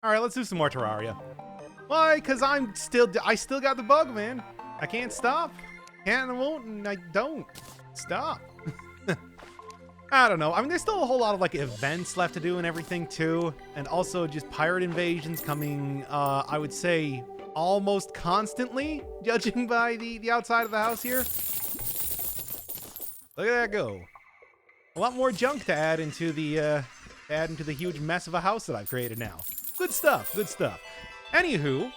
All right, let's do some more Terraria. Why? Because I still got the bug, man. I can't stop. Can't and won't, and I don't stop. I don't know. I mean, there's still a whole lot of like events left to do and everything too, and also just pirate invasions coming. I would say almost constantly, judging by the outside of the house here. Look at that go. A lot more junk to add into the huge mess of a house that I've created now. Good stuff, good stuff. Anywho,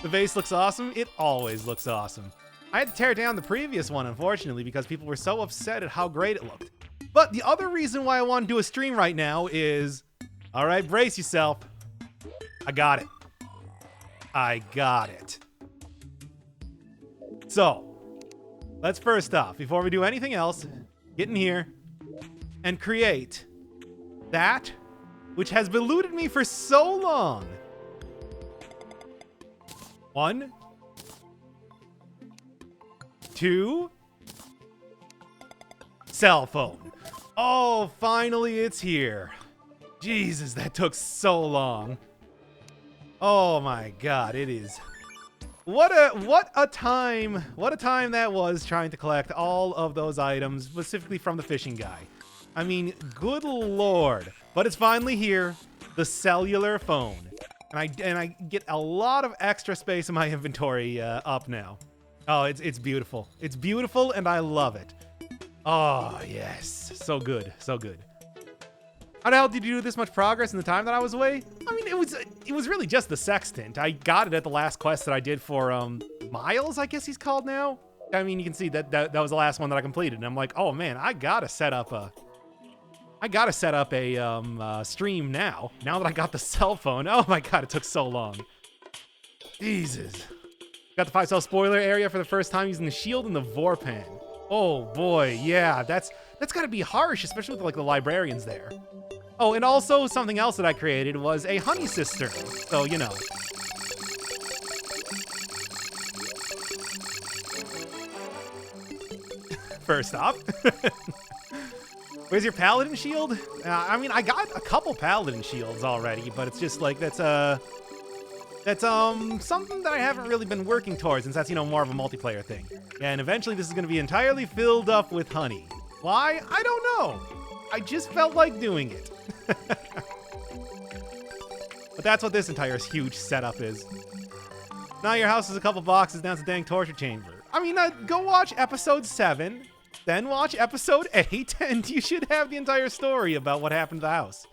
the vase looks awesome. It always looks awesome. I had to tear down the previous one, unfortunately, because people were so upset at how great it looked. But the other reason why I want to do a stream right now is, all right, brace yourself. I got it. I got it. So, let's first off, before we do anything else, get in here and create that which has eluded me for so long. 1, 2, cell phone. Oh, finally it's here. Jesus, that took so long. Oh my God, it is. What a time that was trying to collect all of those items, specifically from the fishing guy. I mean, good Lord. But it's finally here, the cellular phone. And I get a lot of extra space in my inventory up now. Oh, it's beautiful. It's beautiful, and I love it. Oh, yes. So good. So good. How the hell did you do this much progress in the time that I was away? I mean, it was really just the sextant. I got it at the last quest that I did for Miles, I guess he's called now. I mean, you can see that was the last one that I completed. And I'm like, oh man, I gotta set up a stream now that I got the cell phone. Oh my God, it took so long. Jesus. Got the 5-cell spoiler area for the first time using the shield and the Vorpan. Oh boy, yeah, that's gotta be harsh, especially with like the librarians there. Oh, and also something else that I created was a honey cistern. So, you know. First off. Where's your paladin shield? I mean, I got a couple paladin shields already, but it's just like that's something that I haven't really been working towards, since that's, you know, more of a multiplayer thing. And eventually this is going to be entirely filled up with honey. Why? I don't know. I just felt like doing it. But that's what this entire huge setup is. Now your house is a couple boxes, now it's a dang torture chamber. I mean, go watch episode 7, then watch episode 8, and you should have the entire story about what happened to the house.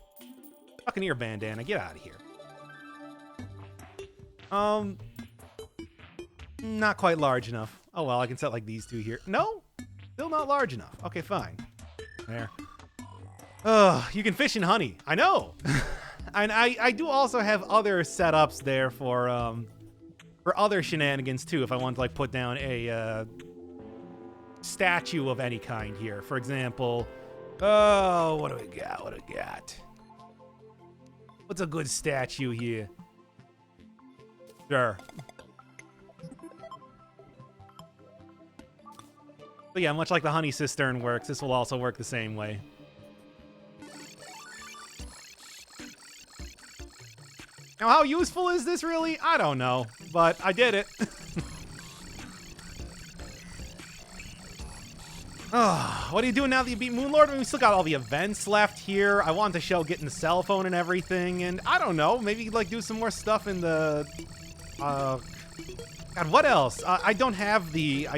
Buccaneer bandana, get out of here. Not quite large enough. Oh well, I can set like these two here. No, still not large enough. Okay, fine. There. You can fish in honey. I know. And I do also have other setups there for other shenanigans too. If I want to like put down a statue of any kind here, for example. Oh, what do we got? What do we got? What's a good statue here? Sure. But yeah, much like the honey cistern works, this will also work the same way. Now, how useful is this really? I don't know, but I did it. What are you doing now that you beat Moonlord? I mean, we still got all the events left here. I want to show getting the cell phone and everything, and I don't know, maybe like do some more stuff in the... God, what else? I don't have the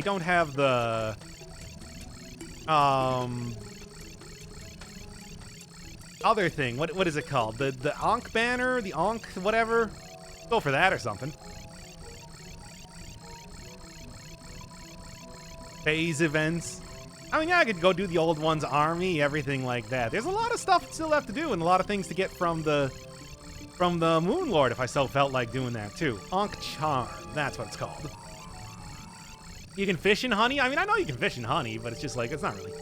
other thing. What is it called? The Ankh banner? The Ankh whatever? Go for that or something. Phase events. I mean, yeah, I could go do the old one's army, everything like that. There's a lot of stuff still left to do and a lot of things to get from the Moonlord if I so felt like doing that too. Ankh Charm, that's what it's called. You can fish in honey? I mean, I know you can fish in honey, but it's just like, it's not really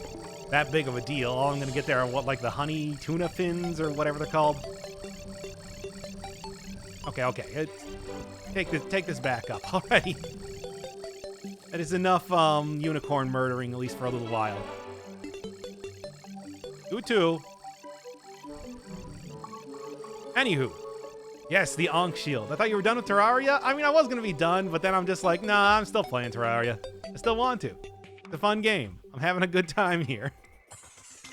that big of a deal. All I'm gonna get there are what, like the honey tuna fins or whatever they're called. Okay. Take this back up already. That is enough unicorn murdering, at least for a little while. You too. Anywho, Yes, the Ankh Shield. I thought you were done with Terraria. I mean, I was going to be done, but then I'm just like, nah, I'm still playing Terraria. I still want to. It's a fun game. I'm having a good time here.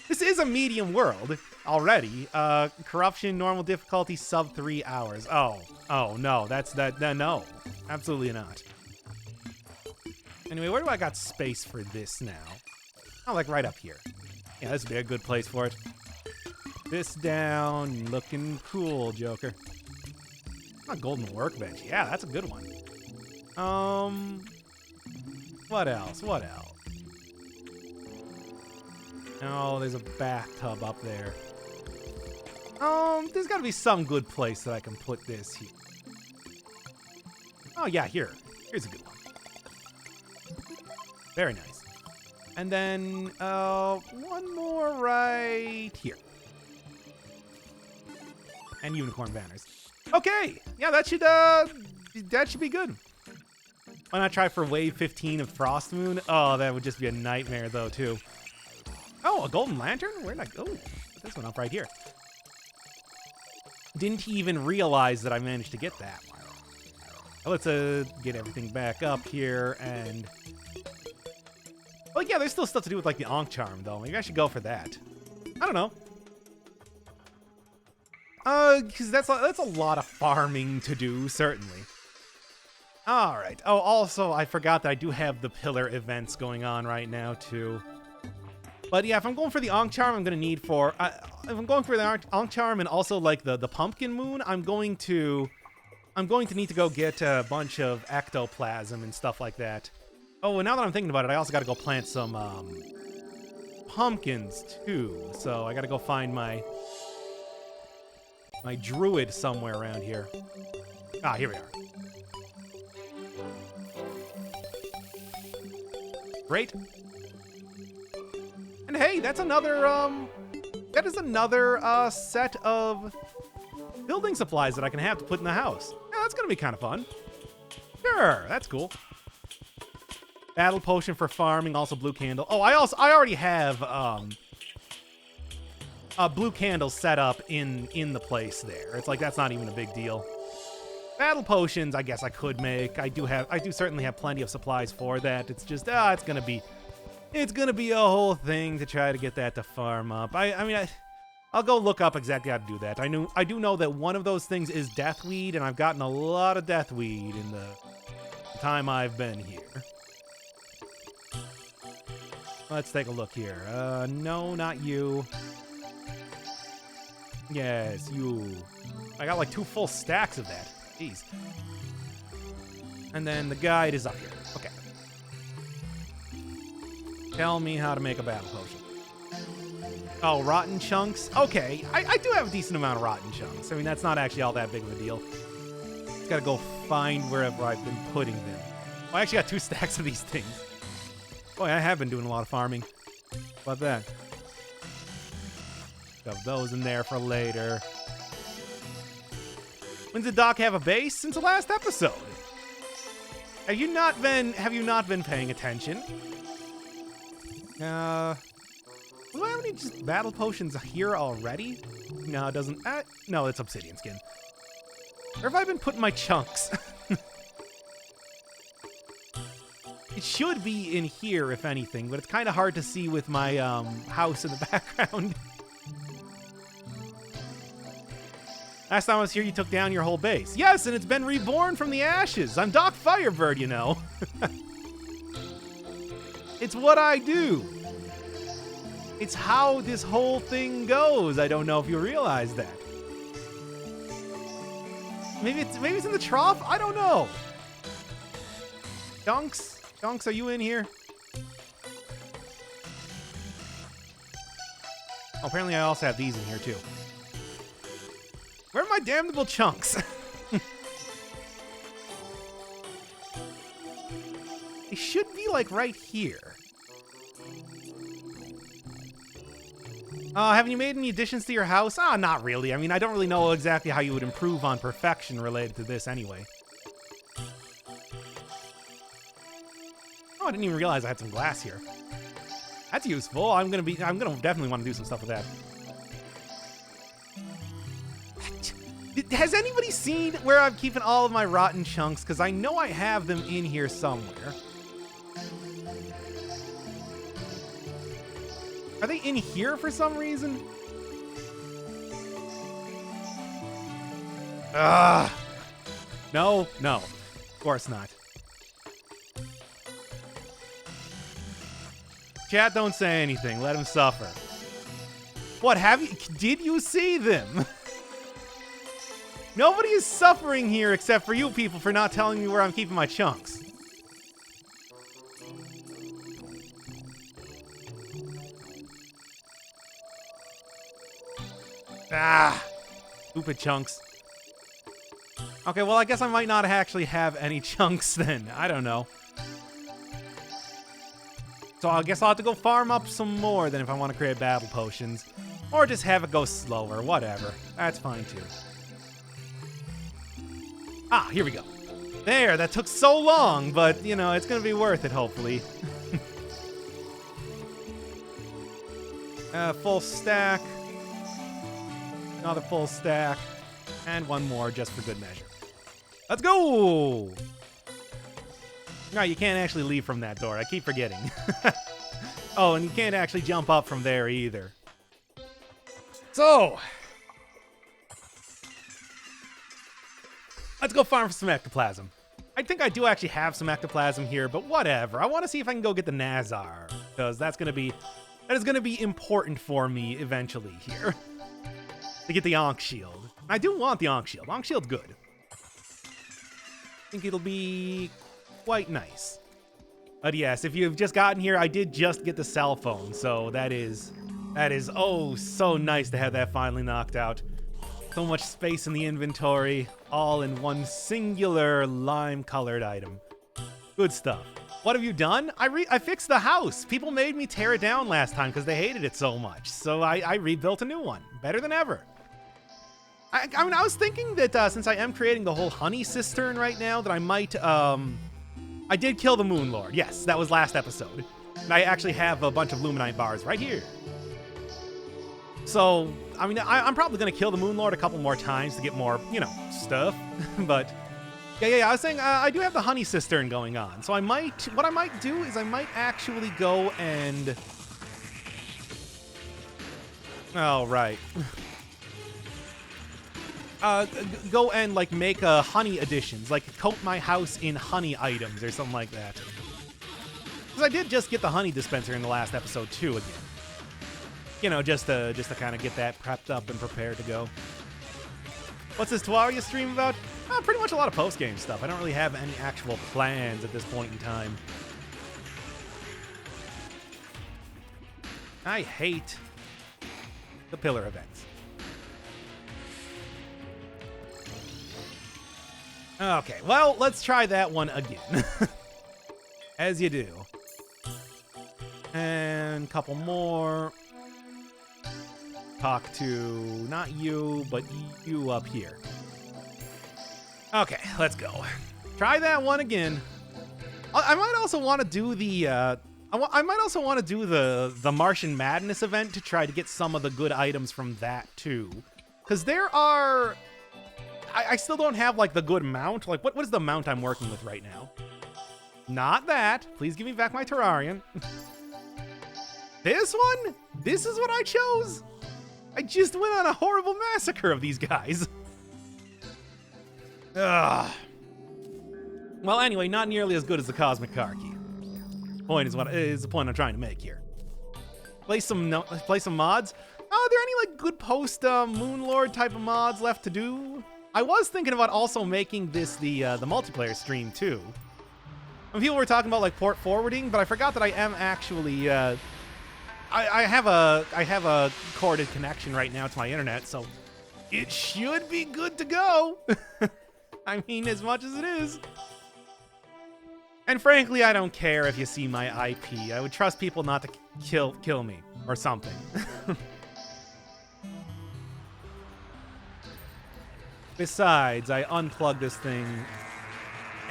This is a medium world already. Corruption, normal difficulty, sub 3 hours. Oh, no, no, absolutely not. Anyway, where do I got space for this now? Oh, like right up here. Yeah, this would be a good place for it. This down, looking cool, Joker. A golden workbench. Yeah, that's a good one. What else? What else? Oh, there's a bathtub up there. There's got to be some good place that I can put this here. Oh, yeah, here. Here's a good one. Very nice. And then, one more right here. And unicorn banners. Okay, yeah, that should be good. Why not try for wave 15 of Frost Moon? Oh, that would just be a nightmare, though, too. Oh, a golden lantern? Where did I go? Put this one up right here. Didn't even realize that I managed to get that. Let's get everything back up here and... Well, yeah, there's still stuff to do with, like, the Ankh Charm, though. Maybe I should go for that. I don't know. Because that's a lot of farming to do, certainly. All right. Oh, also, I forgot that I do have the pillar events going on right now, too. But yeah, if I'm going for the Ankh Charm, I'm going to need for... if I'm going for the Ankh Charm and also, like, the Pumpkin Moon, I'm going to need to go get a bunch of ectoplasm and stuff like that. Oh, and now that I'm thinking about it, I also got to go plant some pumpkins, too. So I got to go find my druid somewhere around here. Ah, here we are. Great. And hey, that's another, that is another set of building supplies that I can have to put in the house. Yeah, that's going to be kind of fun. Sure, that's cool. Battle potion for farming, also blue candle. Oh, I already have a blue candle set up in the place there. It's like that's not even a big deal. Battle potions, I guess I could make. I do certainly have plenty of supplies for that. It's just it's gonna be a whole thing to try to get that to farm up. I'll go look up exactly how to do that. I do know that one of those things is deathweed, and I've gotten a lot of deathweed in the time I've been here. Let's take a look here. No, not you. Yes, you. I got like 2 full stacks of that. Jeez. And then the guide is up here. Okay. Tell me how to make a battle potion. Oh, rotten chunks? Okay, I do have a decent amount of rotten chunks. I mean, that's not actually all that big of a deal. Just gotta go find wherever I've been putting them. Oh, I actually got 2 stacks of these things. Boy, I have been doing a lot of farming. How about that? Shove those in there for later. When did Doc have a base? Since the last episode. Have you not been paying attention? Do I have any just battle potions here already? No, it doesn't. No, it's obsidian skin. Where have I been putting my chunks? It should be in here, if anything, but it's kind of hard to see with my house in the background. Last time I was here, you took down your whole base. Yes, and it's been reborn from the ashes. I'm Doc Firebird, you know. It's what I do. It's how this whole thing goes. I don't know if you realize that. Maybe it's in the trough? I don't know. Dunks? Dunks, are you in here? Oh, apparently I also have these in here, too. Where are my damnable chunks? They should be, like, right here. Have you made any additions to your house? Not really. I mean, I don't really know exactly how you would improve on perfection related to this anyway. Oh, I didn't even realize I had some glass here. That's useful. I'm gonna definitely want to do some stuff with that. Has anybody seen where I'm keeping all of my rotten chunks? Because I know I have them in here somewhere. Are they in here for some reason? No, of course not. Chat, don't say anything. Let him suffer. What, did you see them? Nobody is suffering here except for you people for not telling me where I'm keeping my chunks. Stupid chunks. Okay, well, I guess I might not actually have any chunks then. I don't know. So I guess I'll have to go farm up some more then if I want to create battle potions. Or just have it go slower, whatever. That's fine too. Ah, here we go. There, that took so long, but, you know, it's going to be worth it, hopefully. Full stack. Another full stack. And one more just for good measure. Let's go! No, you can't actually leave from that door. I keep forgetting. Oh, and you can't actually jump up from there either. So, let's go farm for some ectoplasm. I think I do actually have some ectoplasm here, but whatever. I want to see if I can go get the Nazar, because that is going to be important for me eventually here. To get the Ankh Shield. I do want the Ankh Shield. Ankh Shield's good. I think it'll be quite nice. But yes, if you've just gotten here, I did just get the cell phone, so that is oh so nice to have that finally knocked out. So much space in the inventory, all in one singular lime-colored item. Good stuff. What have you done? I fixed the house. People made me tear it down last time because they hated it so much, so I rebuilt a new one. Better than ever. I mean, I was thinking that since I am creating the whole honey cistern right now, that I might, I did kill the Moon Lord. Yes, that was last episode. And I actually have a bunch of Luminite bars right here. So, I mean, I'm probably going to kill the Moon Lord a couple more times to get more, you know, stuff. But, yeah, I was saying, I do have the honey cistern going on. So what I might do is I might actually go and... Oh, right. Go and, like, make honey additions. Like, coat my house in honey items or something like that. Because I did just get the honey dispenser in the last episode, too, again. You know, just to kind of get that prepped up and prepared to go. What's this Tewwawia stream about? Pretty much a lot of post-game stuff. I don't really have any actual plans at this point in time. I hate the pillar events. Okay, well, let's try that one again. As you do. And a couple more. Talk to, not you, but you up here. Okay, let's go. Try that one again. I might also want to do the, I might also want to do the Martian Madness event to try to get some of the good items from that, too. Because there are... I still don't have, like, the good mount. Like, what is the mount I'm working with right now? Not that. Please give me back my Terrarian. This one? This is what I chose? I just went on a horrible massacre of these guys. Ugh. Well, anyway, not nearly as good as the Cosmic Car Key. Point is the point I'm trying to make here. Play some mods. Are there any, like, good post Moon Lord type of mods left to do? I was thinking about also making this the multiplayer stream too. And people were talking about like port forwarding, but I forgot that I am actually I have a corded connection right now to my internet, so it should be good to go. I mean, as much as it is. And frankly, I don't care if you see my IP. I would trust people not to kill me or something. Besides, I unplug this thing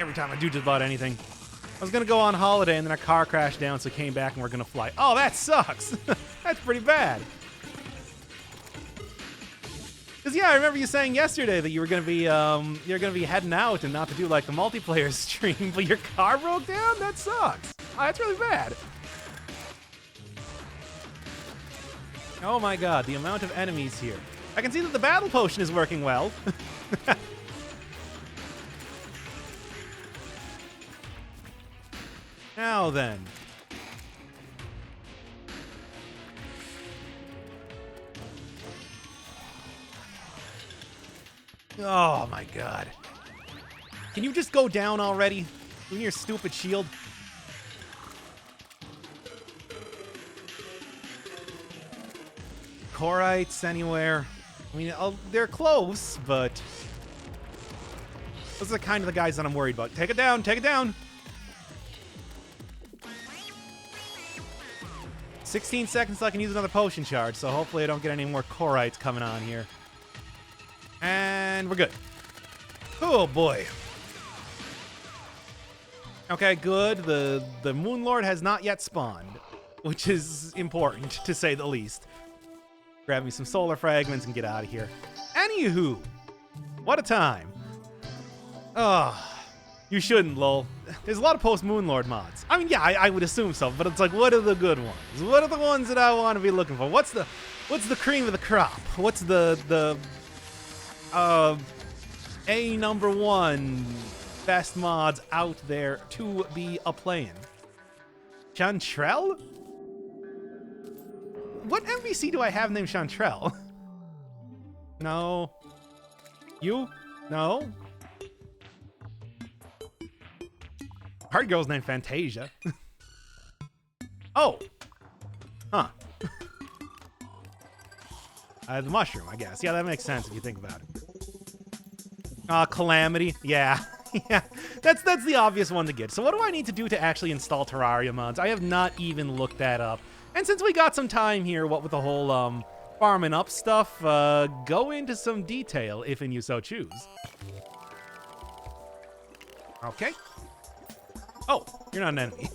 every time I do just about anything. I was going to go on holiday and then a car crashed down, so I came back and we're going to fly. Oh, that sucks. That's pretty bad. Because yeah, I remember you saying yesterday that you were gonna be heading out and not to do like the multiplayer stream, but your car broke down. That sucks. Oh, that's really bad. Oh my god, the amount of enemies here. I can see that the battle potion is working well. Now then. Oh my god. Can you just go down already? With your stupid shield? Corites anywhere? I mean, they're close, but... those are kind of the guys that I'm worried about. Take it down, take it down! 16 seconds till I can use another potion charge, so hopefully I don't get any more Corites coming on here. And we're good. Oh boy. Okay, good. The Moon Lord has not yet spawned, which is important, to say the least. Grab me some solar fragments and get out of here. Anywho, what a time. Oh, you shouldn't, lol. There's a lot of post-Moon Lord mods. I mean, yeah, I would assume so, but it's like, what are the good ones? What are the ones that I want to be looking for? What's the cream of the crop? What's the #1 best mods out there to be a-playing? Chantrell? What NPC do I have named Chantrell? No. You? No. Hard girl's named Fantasia. Oh. Huh. The mushroom, I guess. Yeah, that makes sense if you think about it. Calamity. Yeah. Yeah. That's the obvious one to get. So what do I need to do to actually install Terraria mods? I have not even looked that up. And since we got some time here, what with the whole farming up stuff, go into some detail if and you so choose. Okay. Oh, you're not an enemy.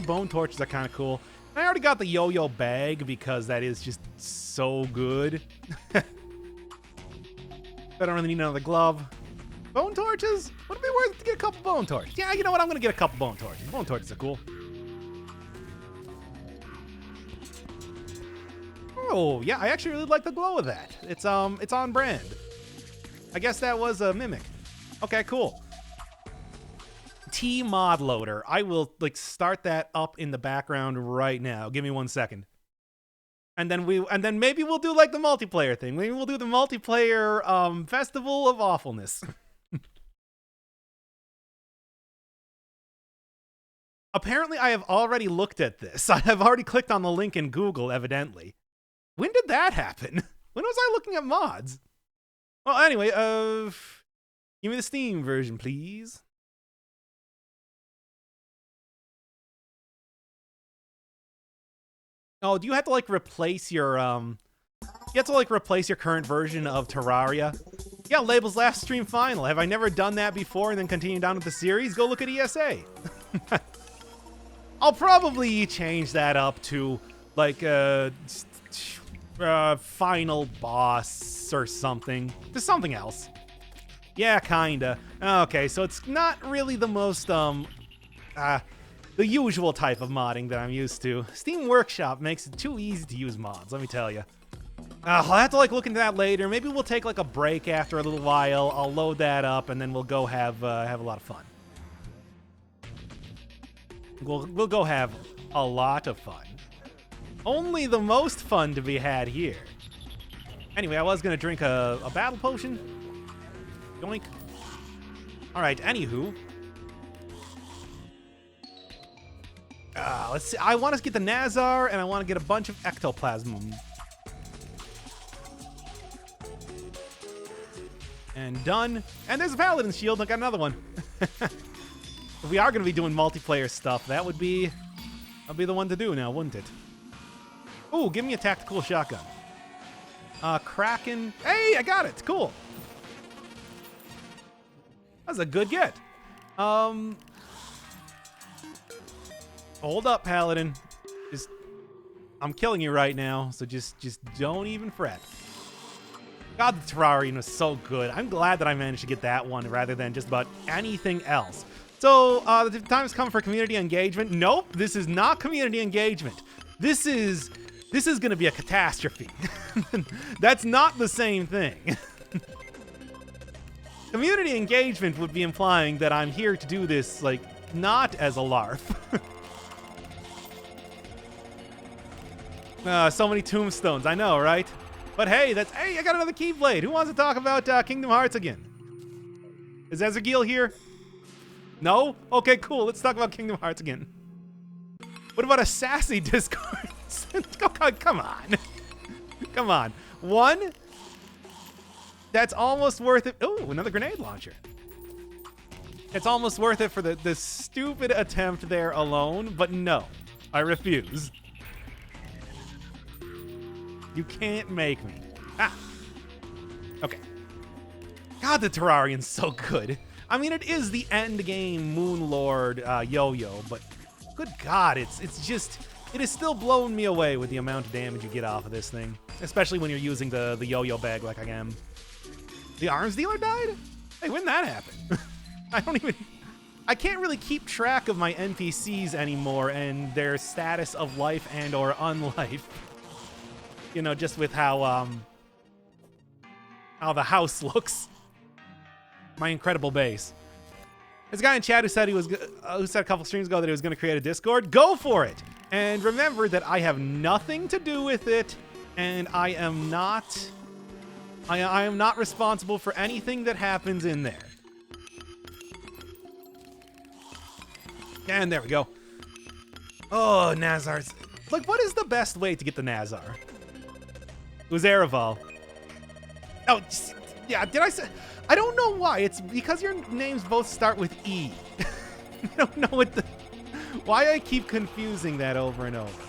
Bone torches are kind of cool. I already got the yo-yo bag because that is just so good. I don't really need another glove. Bone torches? Would it be worth it to get a couple bone torches? Yeah, you know what? I'm gonna get a couple bone torches. Bone torches are cool. Oh, yeah, I actually really like the glow of that. It's on brand. I guess that was a mimic. Okay, cool. T mod loader. I will like start that up in the background right now. Give me 1 second. And then maybe we'll do like the multiplayer thing. Maybe we'll do the multiplayer festival of awfulness. Apparently I have already looked at this. I have already clicked on the link in Google, evidently. When did that happen? When was I looking at mods? Well, anyway, give me the Steam version, please. Oh, do you have to like replace your you have to like replace your current version of Terraria? Yeah, Label's last stream final. Have I never done that before and then continue down with the series? Go look at ESA. I'll probably change that up to like final boss or something. Just something else. Yeah, kinda. Okay, so it's not really the most the usual type of modding that I'm used to. Steam Workshop makes it too easy to use mods, let me tell you. I'll have to like look into that later. Maybe we'll take like a break after a little while. I'll load that up and then we'll go have a lot of fun. We'll go have a lot of fun. Only the most fun to be had here. Anyway, I was gonna drink a battle potion. Yoink. Alright, anywho. Let's see. I want to get the Nazar, and I want to get a bunch of Ectoplasm. And done. And there's a Paladin shield. I got another one. If we are going to be doing multiplayer stuff, that'd be the one to do now, wouldn't it? Ooh, give me a tactical shotgun. Kraken. Hey, I got it. Cool. That's a good get. Hold up, Paladin. Just I'm killing you right now, so just don't even fret. God, the Terrarian was so good. I'm glad that I managed to get that one rather than just about anything else. So, the time has come for community engagement. Nope, this is not community engagement. This is going to be a catastrophe. That's not the same thing. Community engagement would be implying that I'm here to do this, like, not as a larf. So many tombstones, I know, right? But hey, I got another Keyblade. Who wants to talk about Kingdom Hearts again? Is Ezreal here? No? Okay, cool. Let's talk about Kingdom Hearts again. What about a sassy Discord? Come on. Come on. One, that's almost worth it. Oh, another grenade launcher. It's almost worth it for the stupid attempt there alone, but no, I refuse. You can't make me. Ah. Okay. God, the Terrarian's so good. I mean, it is the end game Moon Lord yo-yo, but good God, it is still blowing me away with the amount of damage you get off of this thing, especially when you're using the yo-yo bag like I am. The arms dealer died? Hey, when did that happen? I can't really keep track of my NPCs anymore and their status of life and or unlife. You know, just with how the house looks. My incredible base. There's a guy in chat who said who said a couple streams ago that he was going to create a Discord. Go for it! And remember that I have nothing to do with it, and I am not responsible for anything that happens in there. And there we go. Oh, Nazar's. Like, what is the best way to get the Nazar? It was Ereval. Oh, yeah, did I say? I don't know why. It's because your names both start with E. I don't know why I keep confusing that over and over.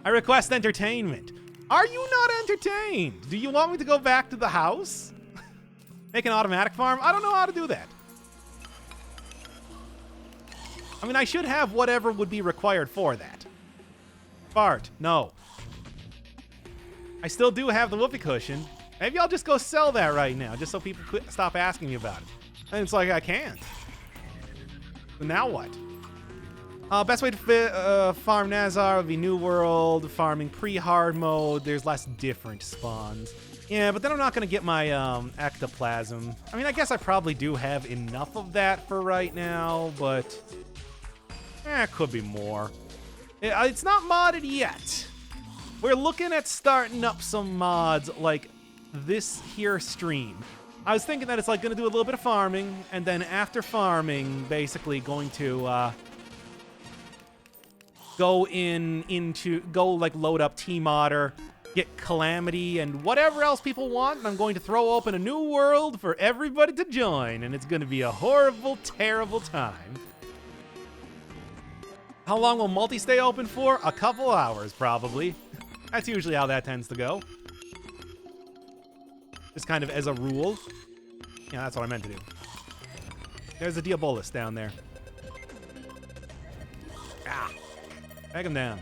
I request entertainment. Are you not entertained? Do you want me to go back to the house? Make an automatic farm? I don't know how to do that. I mean, I should have whatever would be required for that. Fart, no. I still do have the whoopee cushion. Maybe I'll just go sell that right now, just so people stop asking me about it. And it's like, I can't. So now what? Best way to farm Nazar would be New World, farming pre-hard mode. There's less different spawns. Yeah, but then I'm not going to get my ectoplasm. I mean, I guess I probably do have enough of that for right now, but it could be more. It's not modded yet. We're looking at starting up some mods like this here stream. I was thinking that it's like going to do a little bit of farming, and then after farming, basically going to go like load up T-Modder, get Calamity, and whatever else people want, and I'm going to throw open a new world for everybody to join, and it's going to be a horrible, terrible time. How long will multi stay open for? A couple hours, probably. That's usually how that tends to go. Just kind of as a rule. Yeah, that's what I meant to do. There's a Diabolus down there. Ah! Peg him down.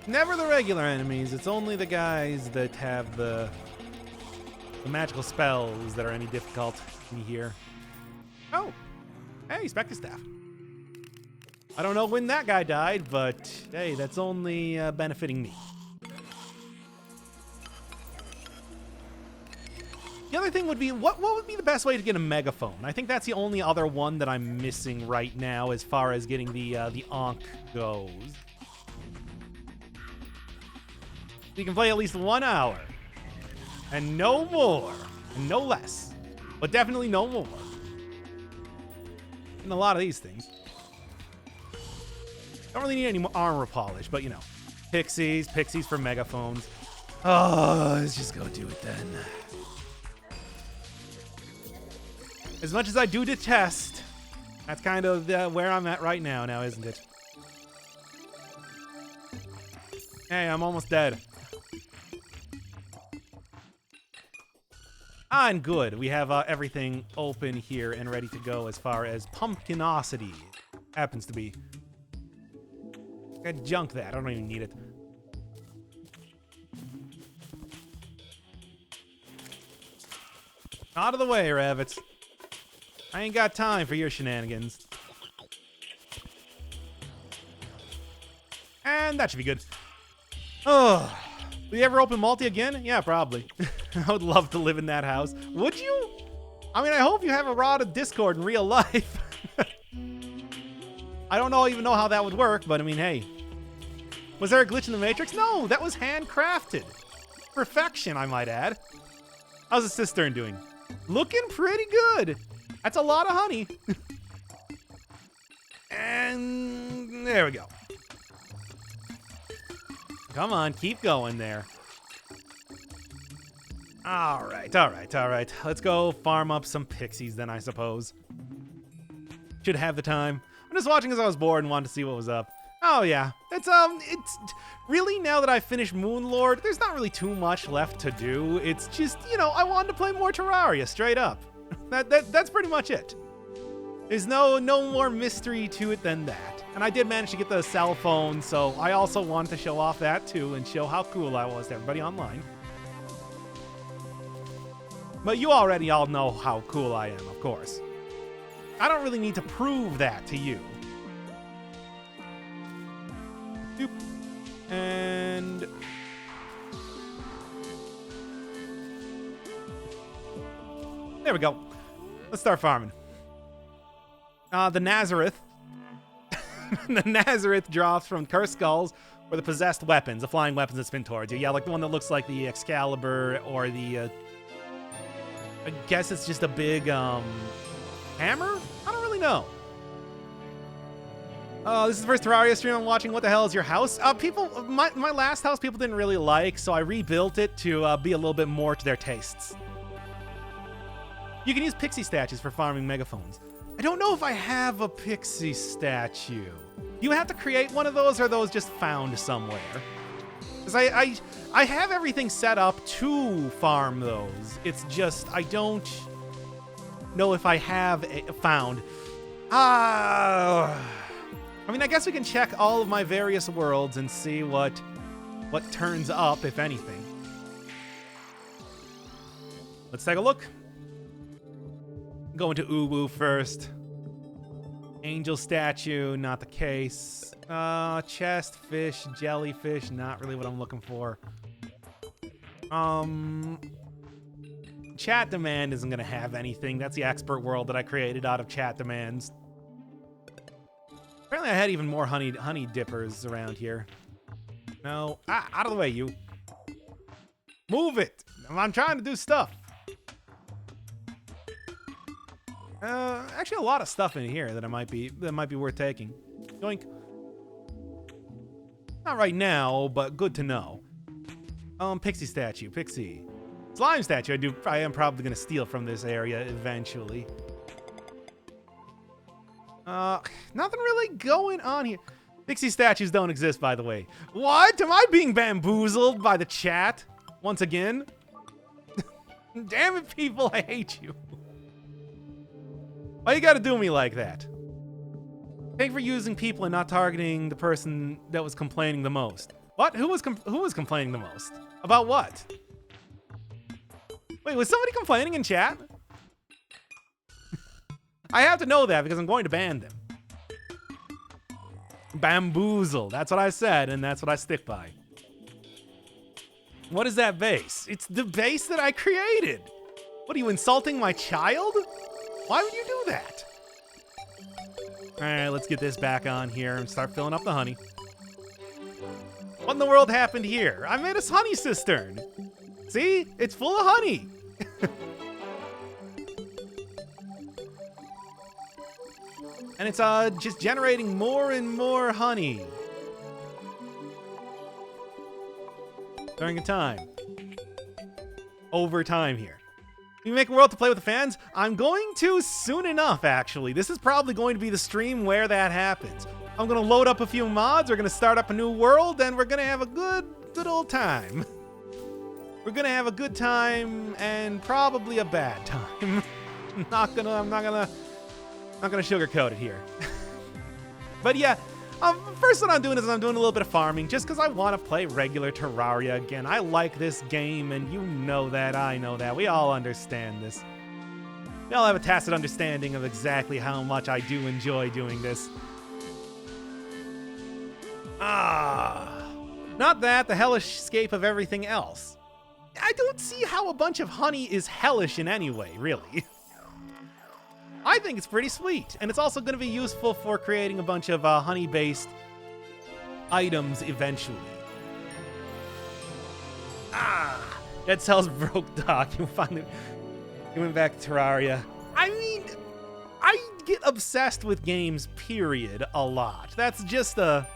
Never the regular enemies. It's only the guys that have the magical spells that are any difficult in here. Oh! Hey, Spectre Staff. I don't know when that guy died, but hey, that's only benefiting me. The other thing would be, what would be the best way to get a megaphone? I think that's the only other one that I'm missing right now as far as getting the Ankh goes. You can play at least 1 hour. And no more. And no less. But definitely no more. And a lot of these things. Don't really need any more armor polish, but you know. Pixies for megaphones. Oh, let's just go do it then. As much as I do detest, that's kind of where I'm at right now, isn't it? Hey, I'm almost dead. I'm good. We have everything open here and ready to go as far as Pumpkinosity happens to be. Junk that. I don't even need it. Out of the way, rabbits. I ain't got time for your shenanigans. And that should be good. Oh, will you ever open multi again? Yeah, probably. I would love to live in that house. Would you? I mean, I hope you have a rod of Discord in real life. I don't even know how that would work, but I mean, hey. Was there a glitch in the Matrix? No, that was handcrafted. Perfection, I might add. How's the cistern doing? Looking pretty good. That's a lot of honey. And there we go. Come on, keep going there. All right. Let's go farm up some pixies then, I suppose. Should have the time. I'm just watching because I was bored and wanted to see what was up. Oh yeah, it's really, now that I've finished Moonlord, there's not really too much left to do. It's just, you know, I wanted to play more Terraria, straight up. That's pretty much it. There's no more mystery to it than that. And I did manage to get the cell phone, so I also wanted to show off that too and show how cool I was to everybody online. But you already all know how cool I am, of course. I don't really need to prove that to you. Doop. And there we go. Let's start farming. The Nazareth. The Nazareth drops from cursed skulls or the possessed weapons, the flying weapons that spin towards you. Yeah, like the one that looks like the Excalibur or the I guess it's just a big hammer? I don't really know. This is the first Terraria stream I'm watching. What the hell is your house? My last house people didn't really like, so I rebuilt it to be a little bit more to their tastes. You can use pixie statues for farming megaphones. I don't know if I have a pixie statue. You have to create one of those, or are those just found somewhere? Because I have everything set up to farm those. It's just I don't know if I have found. I mean, I guess we can check all of my various worlds and see what turns up, if anything. Let's take a look. Going to Uwu first. Angel statue, not the case. Chest, fish, jellyfish, not really what I'm looking for. Chat demand isn't gonna have anything. That's the expert world that I created out of chat demands. Apparently I had even more honey dippers around here. No, out of the way, you. Move it! I'm trying to do stuff. Actually a lot of stuff in here that might be worth taking. Yoink. Not right now, but good to know. Pixie statue, pixie. Slime statue, I am probably gonna steal from this area eventually. Nothing really going on here. Pixie statues don't exist, by the way. What? Am I being bamboozled by the chat? Once again? Damn it, people, I hate you. Why you gotta do me like that? Thank you for using people and not targeting the person that was complaining the most. What? Who was complaining the most? About what? Wait, was somebody complaining in chat? I have to know that because I'm going to ban them. Bamboozle. That's what I said, and that's what I stick by. What is that base? It's the base that I created. What, are you insulting my child? Why would you do that? All right, let's get this back on here and start filling up the honey. What in the world happened here? I made a honey cistern. See? It's full of honey. And it's just generating more and more honey. During a time. Over time here. You make a world to play with the fans? I'm going to soon enough, actually. This is probably going to be the stream where that happens. I'm going to load up a few mods, we're going to start up a new world, and we're going to have a good old time. We're going to have a good time and probably a bad time. I'm not gonna sugarcoat it here. But yeah, First what I'm doing is I'm doing a little bit of farming just because I want to play regular Terraria again. I like this game, and you know that, I know that. We all understand this. We all have a tacit understanding of exactly how much I do enjoy doing this. Not that, the hellish escape of everything else. I don't see how a bunch of honey is hellish in any way, really. I think it's pretty sweet, and it's also going to be useful for creating a bunch of honey-based items eventually. Dead Cells broke Doc. You went back to Terraria. I mean, I get obsessed with games, period, a lot. That's just a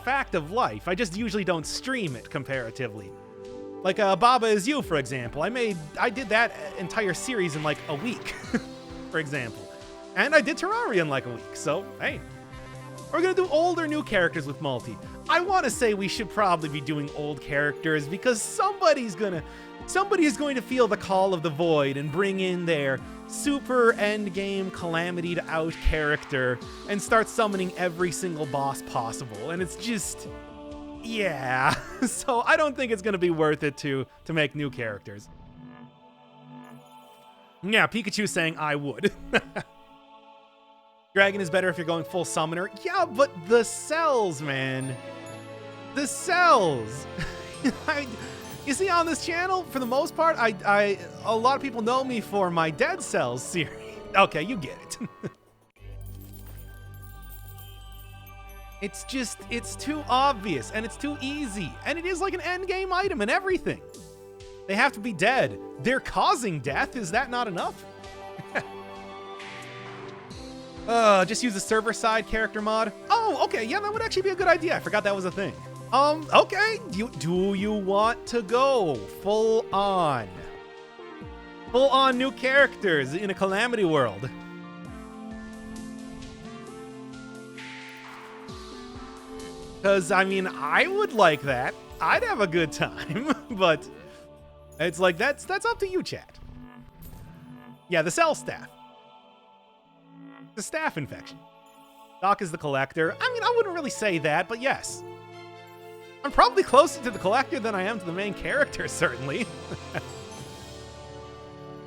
fact of life. I just usually don't stream it comparatively. Like Baba Is You, for example. I did that entire series in like a week, for example. And I did Terraria in like a week, so hey. We're gonna do old or new characters with multi. I wanna say we should probably be doing old characters because somebody is going to feel the call of the void and bring in their super endgame calamity'd out character and start summoning every single boss possible. And it's just, yeah. So I don't think it's going to be worth it to make new characters. Yeah, Pikachu saying I would. Dragon is better if you're going full summoner. Yeah, but the cells, man. The cells. You see, on this channel, for the most part, a lot of people know me for my Dead Cells series. Okay, you get it. It's too obvious, and it's too easy, and it is like an endgame item and everything. They have to be dead. They're causing death. Is that not enough? Just use the server-side character mod. Oh, okay, yeah, that would actually be a good idea. I forgot that was a thing. Okay, do you want to go full on new characters in a Calamity world? Because, I mean, I would like that. I'd have a good time, but it's like, that's up to you, chat. Yeah, the cell staff. The staph infection. Doc is the collector. I mean, I wouldn't really say that, but yes. I'm probably closer to the collector than I am to the main character, certainly.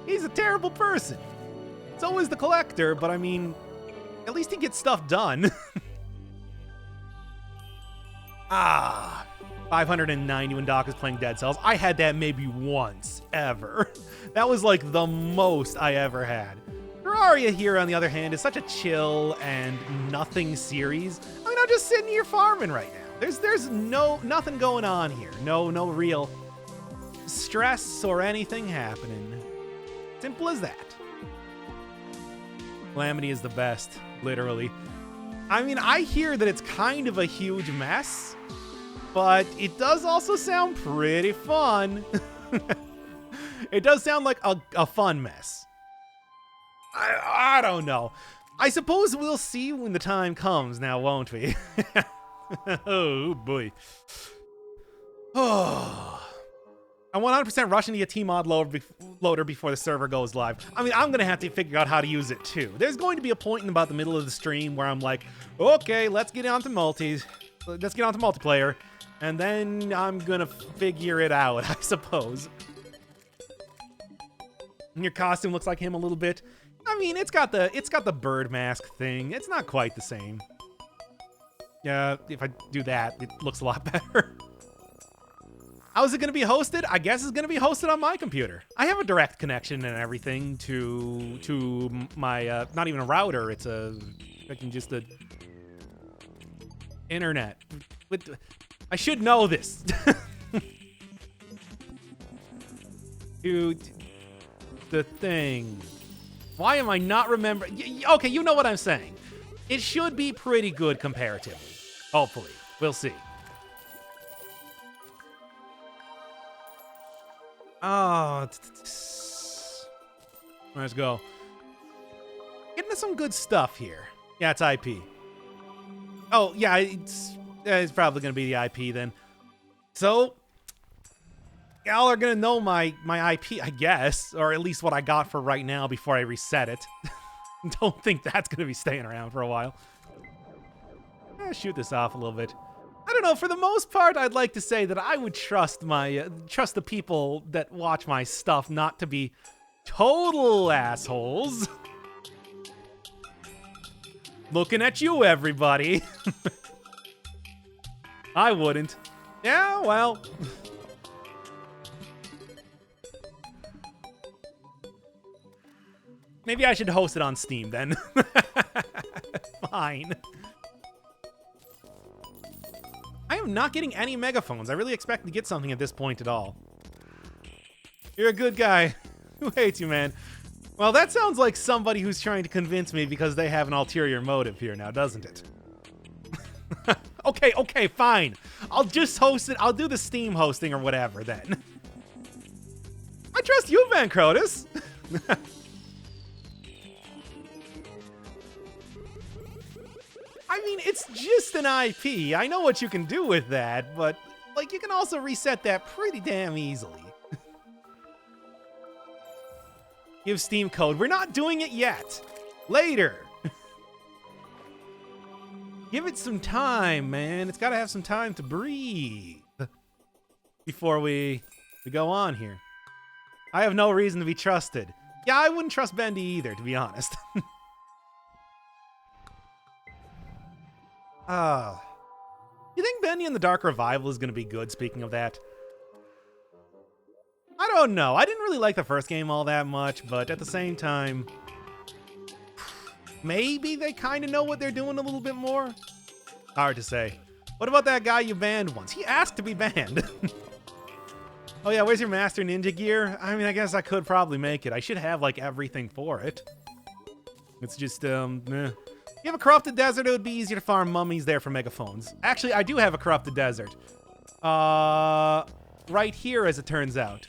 He's a terrible person. So is the collector, but I mean, at least he gets stuff done. 590 when Doc is playing Dead Cells. I had that maybe once, ever. That was like the most I ever had. Terraria here, on the other hand, is such a chill and nothing series. I mean, I'm just sitting here farming right now. There's nothing going on here. No real stress or anything happening. Simple as that. Calamity is the best, literally. I mean, I hear that it's kind of a huge mess, but it does also sound pretty fun. It does sound like a fun mess. I don't know. I suppose we'll see when the time comes now, won't we? Oh, boy. Oh. I'm 100% rushing to get T-Mod loader before the server goes live. I mean, I'm going to have to figure out how to use it, too. There's going to be a point in about the middle of the stream where I'm like, okay, let's get on to multiplayer, and then I'm going to figure it out, I suppose. And your costume looks like him a little bit. I mean, it's got the bird mask thing. It's not quite the same. Yeah, if I do that, it looks a lot better. How is it going to be hosted? I guess it's going to be hosted on my computer. I have a direct connection and everything to my, not even a router. It's just a internet. I should know this. Dude, the thing. Why am I not remembering? Okay, you know what I'm saying. It should be pretty good comparatively. Hopefully. We'll see. Oh, let's go. Getting to some good stuff here. Yeah, it's IP. Oh, yeah, it's probably going to be the IP then. So, y'all are going to know my IP, I guess, or at least what I got for right now before I reset it. Don't think that's going to be staying around for a while. Shoot this off a little bit. I don't know, for the most part, I'd like to say that I would trust my trust the people that watch my stuff not to be total assholes. Looking at you, everybody. I wouldn't. Yeah, well. Maybe I should host it on Steam then. Fine. I am not getting any megaphones. I really expect to get something at this point at all. You're a good guy. Who hates you, man? Well, that sounds like somebody who's trying to convince me because they have an ulterior motive here now, doesn't it? Okay, fine. I'll just host it. I'll do the Steam hosting or whatever then. I trust you, Van Crotus. I mean, it's just an IP. I know what you can do with that, but, like, you can also reset that pretty damn easily. Give Steam code. We're not doing it yet. Later. Give it some time, man. It's got to have some time to breathe before we go on here. I have no reason to be trusted. Yeah, I wouldn't trust Bendy either, to be honest. You think Bendy and the Dark Revival is going to be good, speaking of that? I don't know. I didn't really like the first game all that much, but at the same time, maybe they kind of know what they're doing a little bit more? Hard to say. What about that guy you banned once? He asked to be banned. Oh yeah, where's your Master Ninja gear? I mean, I guess I could probably make it. I should have, like, everything for it. It's just, If you have a corrupted desert, it would be easier to farm mummies there for megaphones. Actually, I do have a corrupted desert. Right here, as it turns out.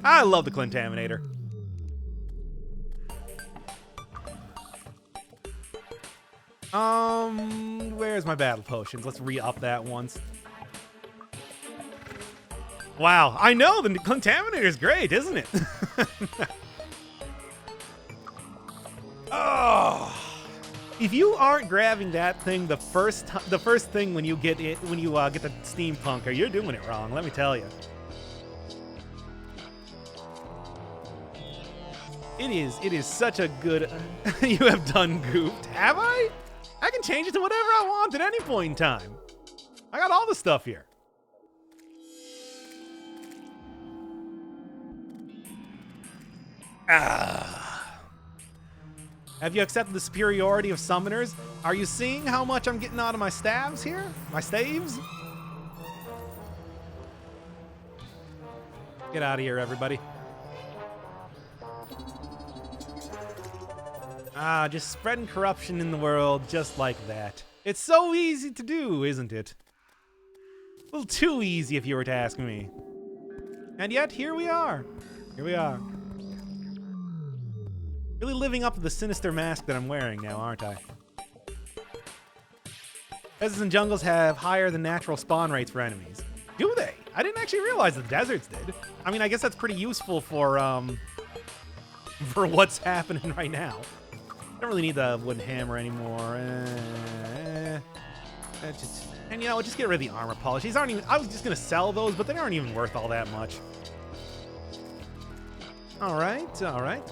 I love the Contaminator. Where's my battle potions? Let's re-up that once. Wow, I know, the Contaminator is great, isn't it? Oh, if you aren't grabbing that thing the first thing when you get it, when you get the steampunker, you're doing it wrong. Let me tell you. It is such a good. You have done goofed, have I? I can change it to whatever I want at any point in time. I got all the stuff here. Have you accepted the superiority of summoners? Are you seeing how much I'm getting out of my staves here? My staves? Get out of here, everybody. Just spreading corruption in the world just like that. It's so easy to do, isn't it? A little too easy if you were to ask me. And yet, here we are. Here we are. Really living up to the sinister mask that I'm wearing now, aren't I? Deserts and jungles have higher than natural spawn rates for enemies. Do they? I didn't actually realize the deserts did. I mean, I guess that's pretty useful for what's happening right now. I don't really need the wooden hammer anymore. And you know, just get rid of the armor polish. These aren't even. I was just gonna sell those, but they aren't even worth all that much. All right, all right.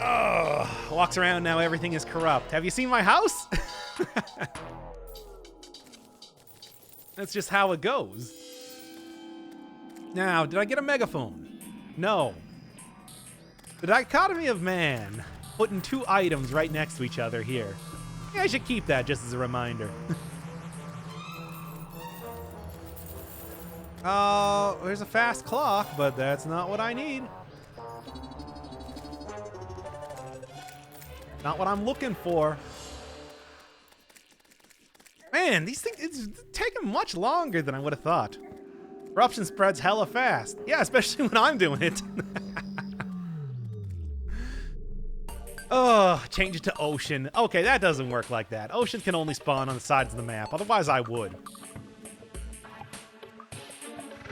Oh, walks around now. Everything is corrupt. Have you seen my house? That's just how it goes. Now, did I get a megaphone? No. The dichotomy of man, putting two items right next to each other here. Yeah, I should keep that just as a reminder. Oh, there's a fast clock, but that's not what I need. Not what I'm looking for. Man, these things, it's taking much longer than I would have thought. Corruption spreads hella fast. Yeah, especially when I'm doing it. Oh, change it to ocean. Okay, that doesn't work like that. Ocean can only spawn on the sides of the map. Otherwise, I would.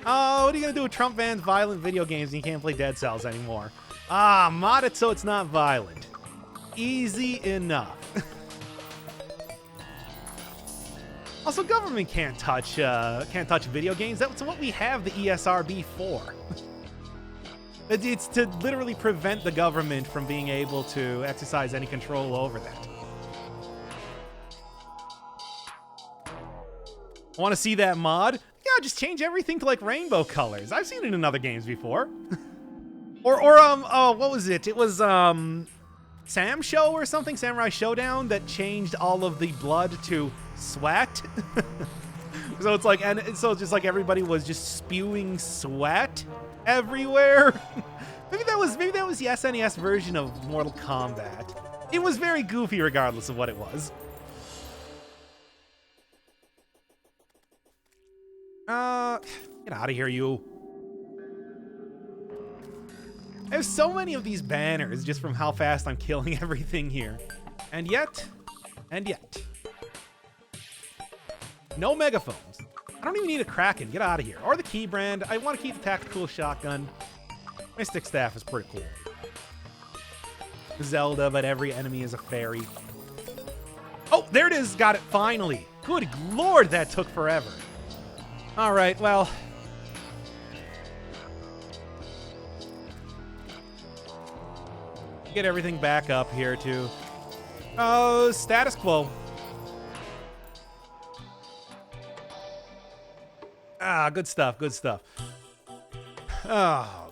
Oh, what are you going to do with Trump bans violent video games and you can't play Dead Cells anymore? Ah, mod it so it's not violent. Easy enough. Also, government can't touch video games. That's what we have the ESRB for. It's to literally prevent the government from being able to exercise any control over that. Want to see that mod? Yeah, just change everything to like rainbow colors. I've seen it in other games before. Oh, what was it? It was Sam Show or something, Samurai Showdown, that changed all of the blood to sweat. So it's like, and so it's just like everybody was just spewing sweat everywhere. maybe that was the SNES version of Mortal Kombat. It was very goofy regardless of what it was. Get out of here, you. There's so many of these banners just from how fast I'm killing everything here. And yet. No megaphones. I don't even need a Kraken. Get out of here. Or the Key Brand. I want to keep the tactical shotgun. Mystic Staff is pretty cool. Zelda, but every enemy is a fairy. Oh, there it is. Got it finally. Good lord, that took forever. All right, well. Get everything back up here, too. Oh, status quo. Ah, good stuff, good stuff. Oh.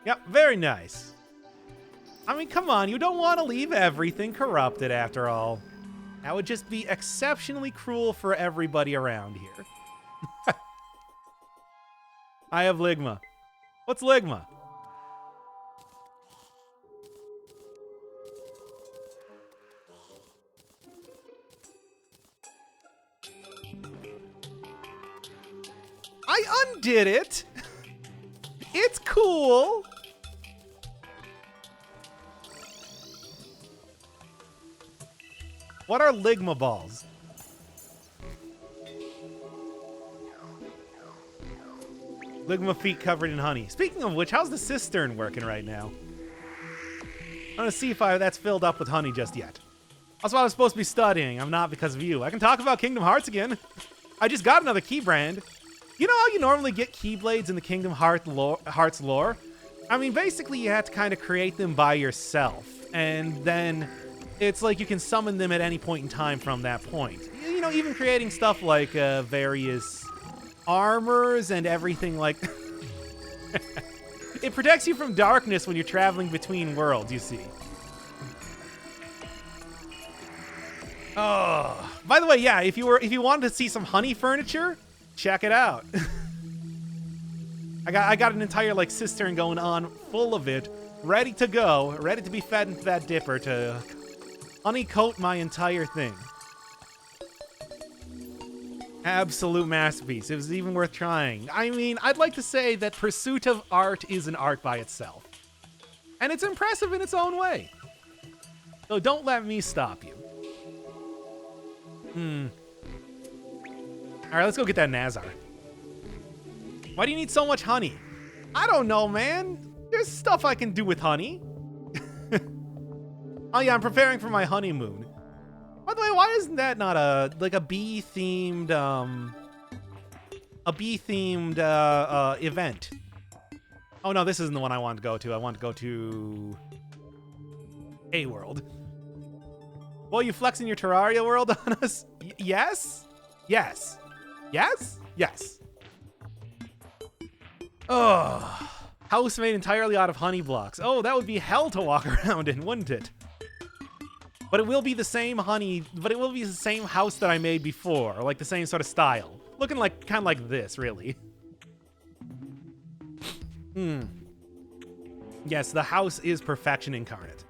Yep, very nice. I mean, come on, you don't want to leave everything corrupted after all. That would just be exceptionally cruel for everybody around here. I have Ligma. What's Ligma? I undid it. It's cool. What are Ligma balls? Ligma feet covered in honey. Speaking of which, how's the cistern working right now? I'm gonna see if that's filled up with honey just yet. That's what I was supposed to be studying. I'm not because of you. I can talk about Kingdom Hearts again. I just got another key brand. You know how you normally get Keyblades in the Kingdom Hearts lore? I mean, basically you have to kind of create them by yourself. And then it's like you can summon them at any point in time from that point. You know, even creating stuff like various armors and everything like... It protects you from darkness when you're traveling between worlds, you see. Oh, by the way, yeah, if you wanted to see some honey furniture, check it out. I got an entire like cistern going on, full of it, ready to go, ready to be fed into that dipper to honeycoat my entire thing. Absolute masterpiece. It was even worth trying. I mean, I'd like to say that pursuit of art is an art by itself. And it's impressive in its own way. So don't let me stop you. All right, let's go get that Nazar. Why do you need so much honey? I don't know, man. There's stuff I can do with honey. Oh yeah, I'm preparing for my honeymoon. By the way, why isn't that not a bee-themed event? Oh no, this isn't the one I want to go to. I want to go to A World. Well, you flexing your Terraria world on us? Yes? Yes. Yes? Yes. Oh. House made entirely out of honey blocks. Oh, that would be hell to walk around in, wouldn't it? But it will be the same honey, but it will be the same house that I made before, or like the same sort of style. Looking like, kind of like this, really. Yes, the house is perfection incarnate.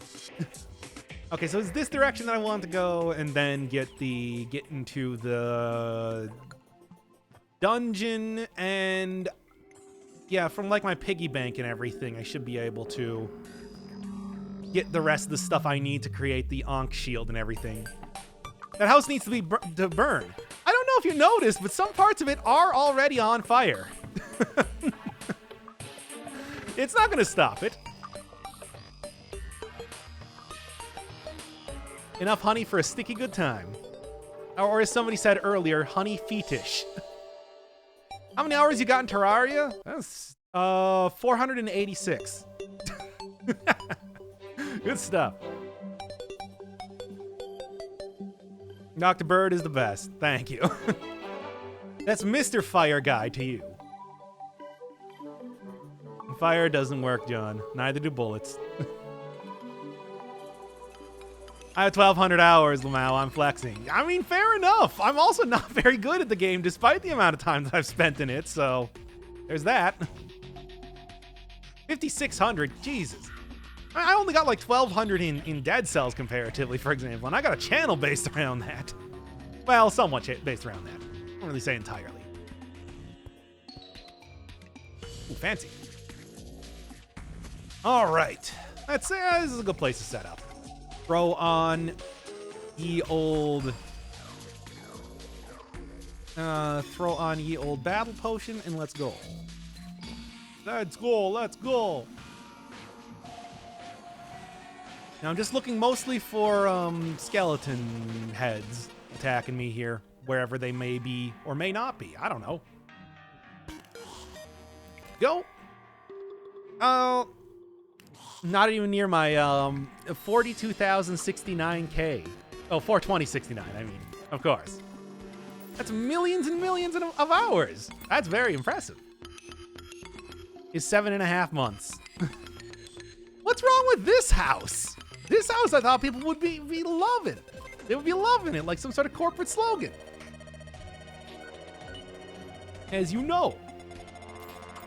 Okay, so it's this direction that I want to go, and then get into the dungeon, and yeah, from like my piggy bank and everything, I should be able to get the rest of the stuff I need to create the Ankh shield and everything. That house needs to be to burn. I don't know if you noticed, but some parts of it are already on fire. It's not gonna stop it. Enough honey for a sticky good time. Or as somebody said earlier, honey fetish. How many hours you got in Terraria? That's 486. Good stuff. Dr. Bird is the best. Thank you. That's Mr. Fire Guy to you. Fire doesn't work, John. Neither do bullets. I have 1,200 hours, Lamau. I'm flexing. I mean, fair enough. I'm also not very good at the game, despite the amount of time that I've spent in it, so there's that. 5,600. Jesus. I only got like 1,200 in Dead Cells comparatively, for example, and I got a channel based around that. Well, somewhat based around that. I don't really say entirely. Ooh, fancy. All right. Let's say this is a good place to set up. Throw on ye old battle potion, and let's go. Let's go, let's go. Now I'm just looking mostly for skeleton heads attacking me here, wherever they may be or may not be. I don't know. Go. Not even near my 42,069K. Oh, 42069, I mean, of course. That's millions and millions of hours. That's very impressive. Is 7.5 months. What's wrong with this house? This house I thought people would be loving. They would be loving it like some sort of corporate slogan. As you know.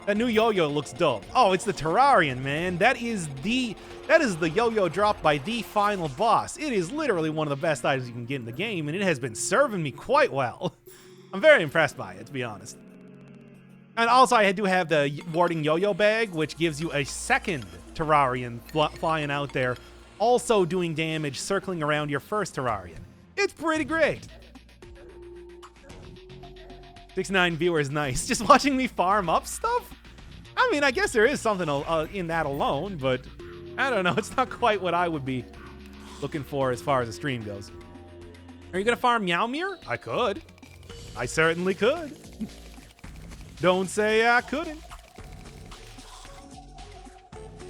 That new yo-yo looks dope. Oh, it's the Terrarian, man. That is the yo-yo dropped by the final boss. It is literally one of the best items you can get in the game, and it has been serving me quite well. I'm very impressed by it, to be honest. And also, I do have the warding yo-yo bag, which gives you a second Terrarian flying out there, also doing damage, circling around your first Terrarian. It's pretty great. 69 viewers, nice. Just watching me farm up stuff? I mean, I guess there is something in that alone, but I don't know. It's not quite what I would be looking for as far as the stream goes. Are you going to farm Meowmere? I could. I certainly could. Don't say I couldn't.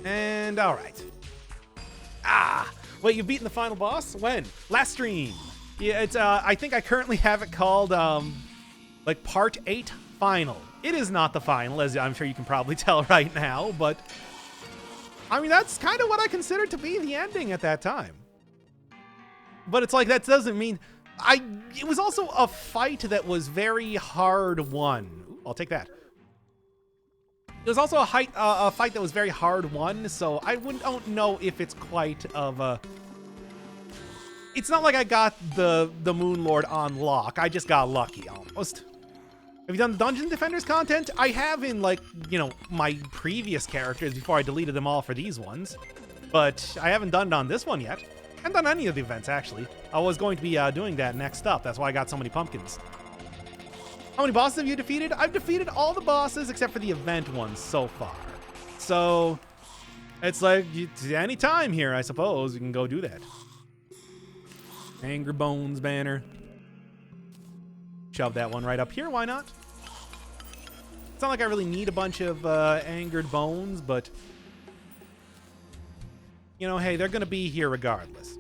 And all right. Wait, you've beaten the final boss? When? Last stream. Yeah, it's I think I currently have it called like Part 8 Final. It is not the final, as I'm sure you can probably tell right now, but I mean, that's kind of what I considered to be the ending at that time. But it's like, that doesn't mean... It was also a fight that was very hard won. Ooh, I'll take that. It was also a fight that was very hard won, so I don't know if it's quite of a... It's not like I got the Moon Lord on lock. I just got lucky, almost. Have you done the Dungeon Defenders content? I have in, like, you know, my previous characters before I deleted them all for these ones. But I haven't done it on this one yet. I haven't done any of the events, actually. I was going to be doing that next up. That's why I got so many pumpkins. How many bosses have you defeated? I've defeated all the bosses except for the event ones so far. So, it's like, any time here, I suppose, you can go do that. Angry Bones banner. Shove that one right up here, why not? It's not like I really need a bunch of angered bones, but you know, hey, they're gonna be here regardless.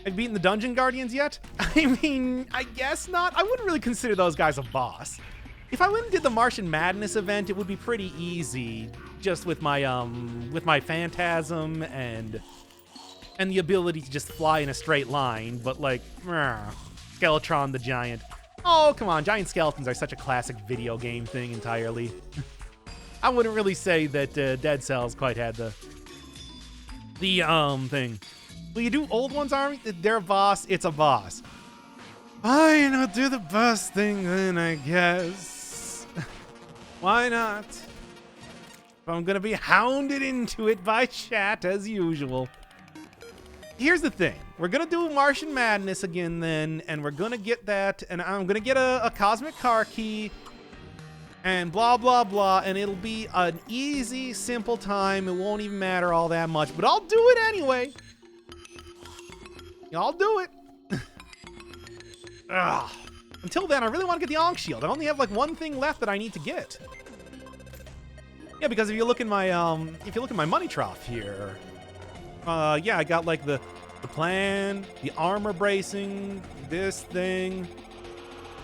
Have you beaten the Dungeon Guardians yet? I mean, I guess not. I wouldn't really consider those guys a boss. If I went and did the Martian Madness event, it would be pretty easy, just with my Phantasm and the ability to just fly in a straight line, but like, Skeletron the Giant. Oh, come on, giant skeletons are such a classic video game thing entirely. I wouldn't really say that Dead Cells quite had the thing. Will you do Old Ones Army? They're a boss, it's a boss. Fine, I'll do the boss thing then, I guess. Why not? I'm gonna be hounded into it by chat as usual. Here's the thing. We're gonna do Martian Madness again then, and we're gonna get that, and I'm gonna get a Cosmic Car Key, and blah, blah, blah, and it'll be an easy, simple time. It won't even matter all that much, but I'll do it anyway. I'll do it. Ugh. Until then, I really want to get the Ankh Shield. I only have like one thing left that I need to get. Yeah, because if you look in my money trough here, yeah, I got like the plan, the armor bracing, this thing.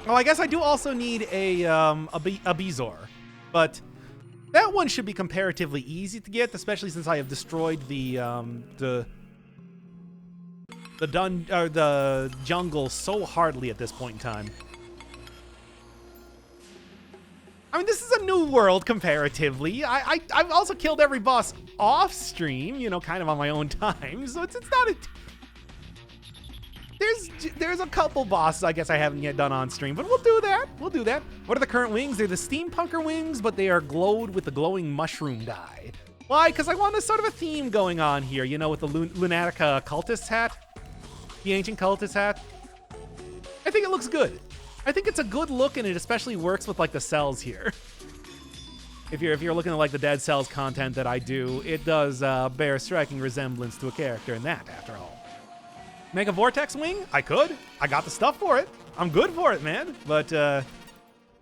Oh, I guess I do also need a Bezoar, but that one should be comparatively easy to get, especially since I have destroyed the jungle so hardly at this point in time. I mean, this is a new world comparatively. I've also killed every boss off stream, you know, kind of on my own time. So it's not a... There's a couple bosses I guess I haven't yet done on stream, but we'll do that. We'll do that. What are the current wings? They're the steampunker wings, but they are glowed with the glowing mushroom dye. Why? Because I want a sort of a theme going on here, you know, with the Lunatica cultist hat. The ancient cultist hat. I think it looks good. I think it's a good look, and it especially works with like the cells here. If you're looking at like the Dead Cells content that I do, it does bear striking resemblance to a character in that, after all. Make a Vortex wing? I could. I got the stuff for it. I'm good for it, man. But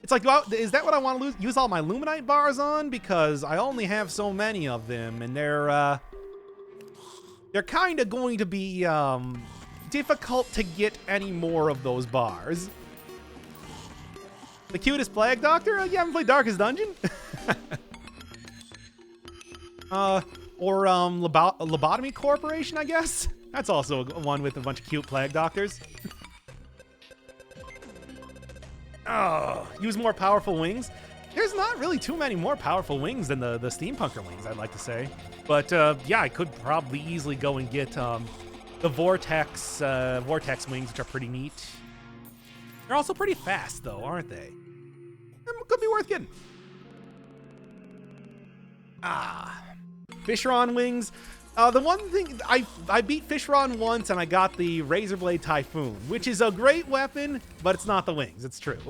it's like, is that what I want to use all my Luminite bars on? Because I only have so many of them, and they're kind of going to be difficult to get any more of those bars. The cutest Plague Doctor? You haven't played Darkest Dungeon? Or Lobotomy Corporation, I guess? That's also one with a bunch of cute Plague Doctors. Oh, use more powerful wings? There's not really too many more powerful wings than the Steampunker wings, I'd like to say. But yeah, I could probably easily go and get the Vortex wings, which are pretty neat. They're also pretty fast, though, aren't they? Could be worth getting. Fishron wings. The one thing, I beat Fishron once, and I got the Razorblade Typhoon, which is a great weapon, but it's not the wings. It's true.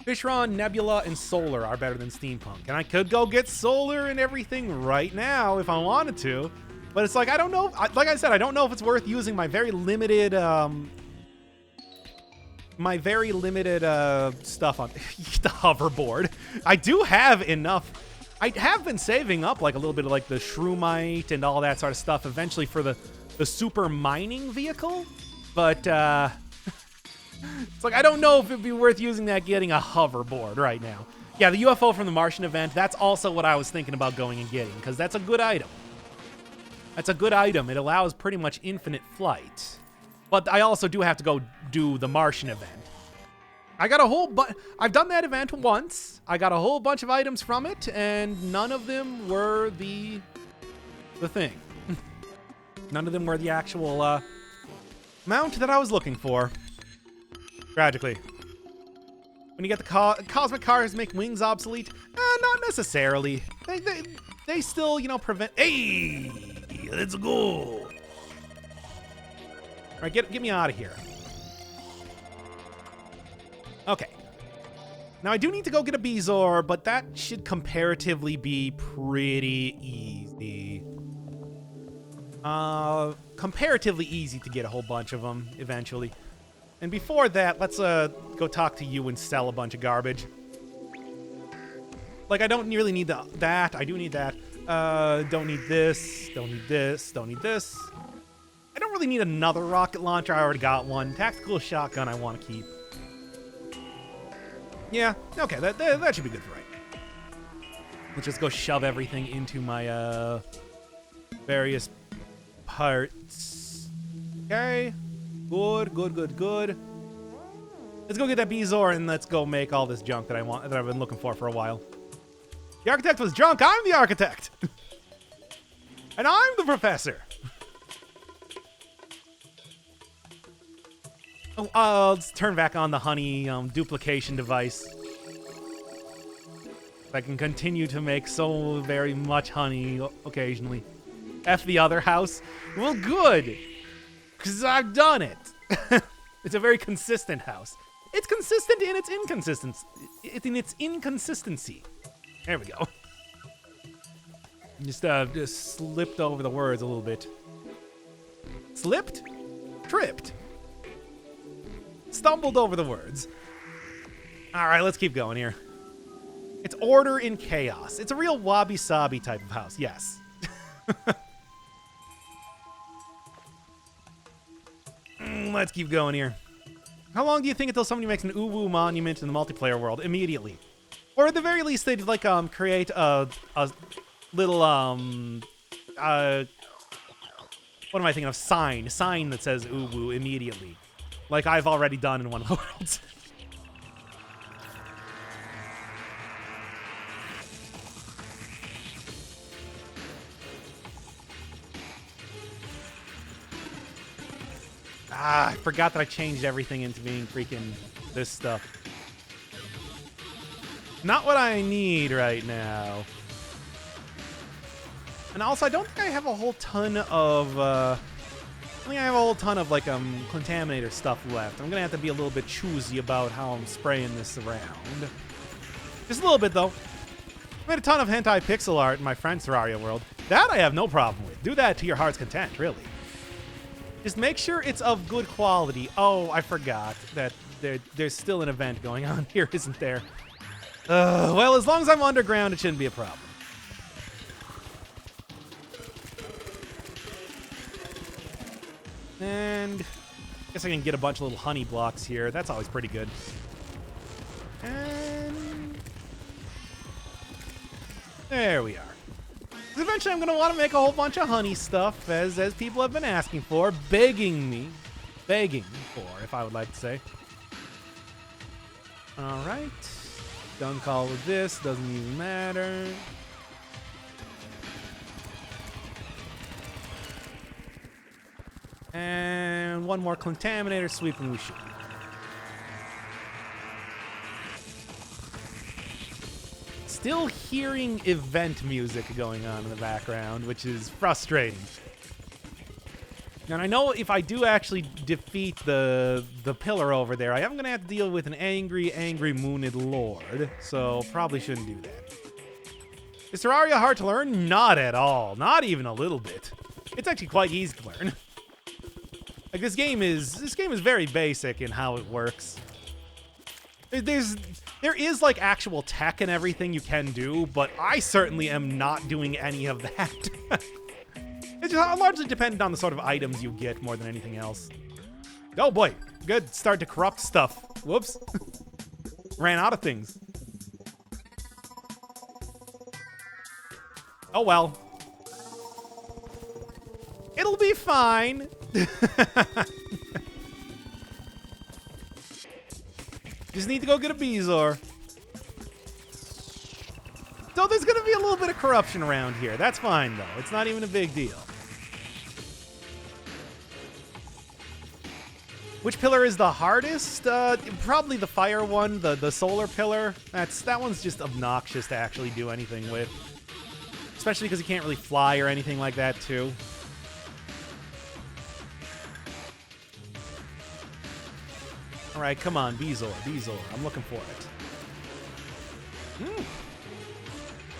Fishron, Nebula, and Solar are better than Steampunk, and I could go get Solar and everything right now if I wanted to, but it's like, I don't know. Like I said, I don't know if it's worth using my very limited stuff on the hoverboard. I do have enough. I have been saving up like a little bit of like the Shroomite and all that sort of stuff eventually for the super mining vehicle, but it's like, I don't know if it'd be worth using that getting a hoverboard right now. Yeah, the UFO from the Martian event, that's also what I was thinking about going and getting, because that's a good item. That's a good item. It allows pretty much infinite flight. But I also do have to go do the Martian event. I got a whole I've done that event once. I got a whole bunch of items from it, and none of them were the thing. None of them were the actual mount that I was looking for. Tragically. When you get the cosmic cars make wings obsolete? Not necessarily. They still, you know, prevent... Hey! Let's go! All right, get me out of here. Okay. Now, I do need to go get a Bezoar, but that should comparatively be pretty easy. Comparatively easy to get a whole bunch of them eventually. And before that, let's go talk to you and sell a bunch of garbage. Like, I don't really need that. I do need that. Don't need this. Don't need this. Don't need this. I don't really need another rocket launcher. I already got one. Tactical shotgun I want to keep. Yeah, okay, that should be good for right. Let's just go shove everything into my various parts. Okay. Good, good, good, good. Let's go get that Bezoar and let's go make all this junk that I've been looking for a while. The architect was drunk. I'm the architect. And I'm the professor. Oh, let's turn back on the honey duplication device. I can continue to make so very much honey occasionally. F the other house. Well, good. Because I've done it. It's a very consistent house. It's consistent in its inconsistency. There we go. Just slipped over the words a little bit. Slipped? Tripped. Stumbled over the words. All right, let's keep going here. It's order in chaos. It's a real wabi-sabi type of house, yes. Let's keep going here. How long do you think until somebody makes an uwu monument in the multiplayer world? Immediately. Or at the very least, they'd like create a little what am I thinking of? Sign that says uwu immediately, like I've already done in one of the worlds. I forgot that I changed everything into being freaking this stuff. Not what I need right now. And also, I don't think I have a whole ton of, like, Contaminator stuff left. I'm gonna have to be a little bit choosy about how I'm spraying this around. Just a little bit, though. I made a ton of hentai pixel art in my friend's Terraria world. That I have no problem with. Do that to your heart's content, really. Just make sure it's of good quality. Oh, I forgot that there's still an event going on here, isn't there? Well, as long as I'm underground, it shouldn't be a problem. And I guess I can get a bunch of little honey blocks here. That's always pretty good. And there we are. Eventually I'm going to want to make a whole bunch of honey stuff, as people have been asking for, begging for, if I would like to say. Alright. Done call with this, doesn't even matter. And one more Contaminator sweep and we should. Still hearing event music going on in the background, which is frustrating. And I know if I do actually defeat the pillar over there, I am going to have to deal with an angry mooned lord, so probably shouldn't do that. Is Terraria hard to learn? Not at all. Not even a little bit. It's actually quite easy to learn. Like, this game is very basic in how it works. There is like actual tech and everything you can do, but I certainly am not doing any of that. It's just largely dependent on the sort of items you get more than anything else. Oh boy, good start to corrupt stuff. Whoops. Ran out of things. Oh well. It'll be fine. Just need to go get a Bezoar. So there's going to be a little bit of corruption around here. That's fine, though. It's not even a big deal. Which pillar is the hardest? Probably the fire one, the solar pillar. That one's just obnoxious to actually do anything with. Especially because you can't really fly or anything like that, too. All right, come on, Bezoar. I'm looking for it.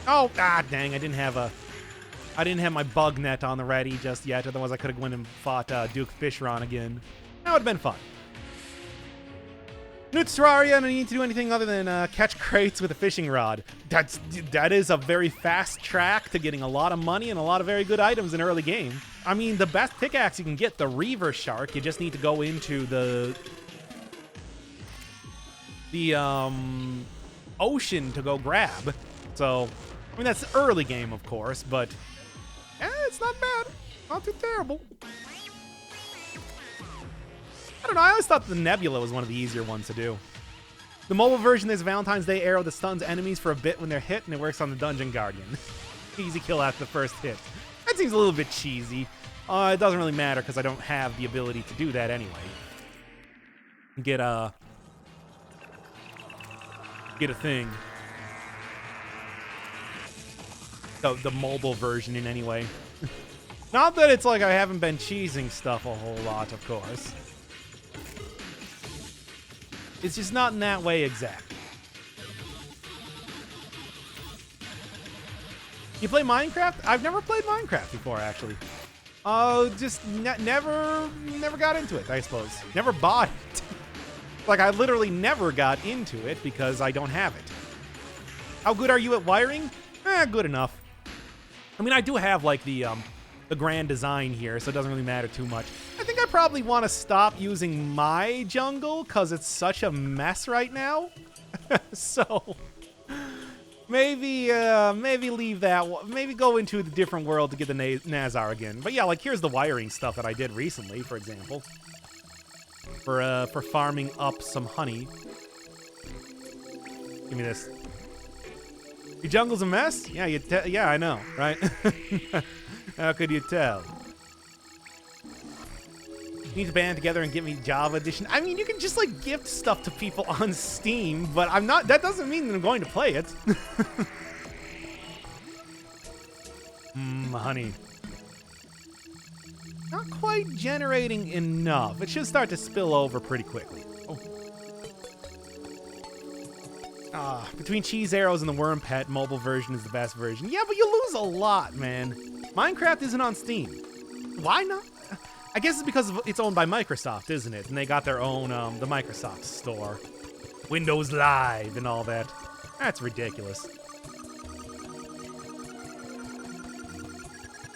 Oh, dang! I didn't have my bug net on the ready just yet. Otherwise, I could have went and fought Duke Fishron again. That would have been fun. New to Terraria, and I need to do anything other than catch crates with a fishing rod. That is a very fast track to getting a lot of money and a lot of very good items in early game. I mean, the best pickaxe you can get, the Reaver Shark. You just need to go into the ocean to go grab. So, I mean, that's early game, of course, but it's not bad. Not too terrible. I don't know, I always thought the Nebula was one of the easier ones to do. The mobile version, there's a Valentine's Day arrow that stuns enemies for a bit when they're hit, and it works on the Dungeon Guardian. Easy kill after the first hit. That seems a little bit cheesy. It doesn't really matter, because I don't have the ability to do that anyway. Get a thing. The mobile version in any way. Not that it's like I haven't been cheesing stuff a whole lot, of course. It's just not in that way exactly. You play Minecraft? I've never played Minecraft before, actually. Just never got into it, I suppose. Never bought it. Like, I literally never got into it because I don't have it. How good are you at wiring? Good enough. I mean, I do have, like, the grand design here, so it doesn't really matter too much. I think I probably want to stop using my jungle because it's such a mess right now. So... maybe leave that. Maybe go into the different world to get the Nazar again. But yeah, like here's the wiring stuff that I did recently, for example, for farming up some honey. Give me this. Your jungle's a mess? Yeah, yeah, I know, right? How could you tell? You need to band together and get me Java Edition. I mean, you can just like gift stuff to people on Steam, but I'm not. That doesn't mean that I'm going to play it. Honey. Not quite generating enough. It should start to spill over pretty quickly. Oh. Between Cheese Arrows and the Worm Pet, mobile version is the best version. Yeah, but you lose a lot, man. Minecraft isn't on Steam. Why not? I guess it's because it's owned by Microsoft, isn't it? And they got their own, the Microsoft store. Windows Live and all that. That's ridiculous.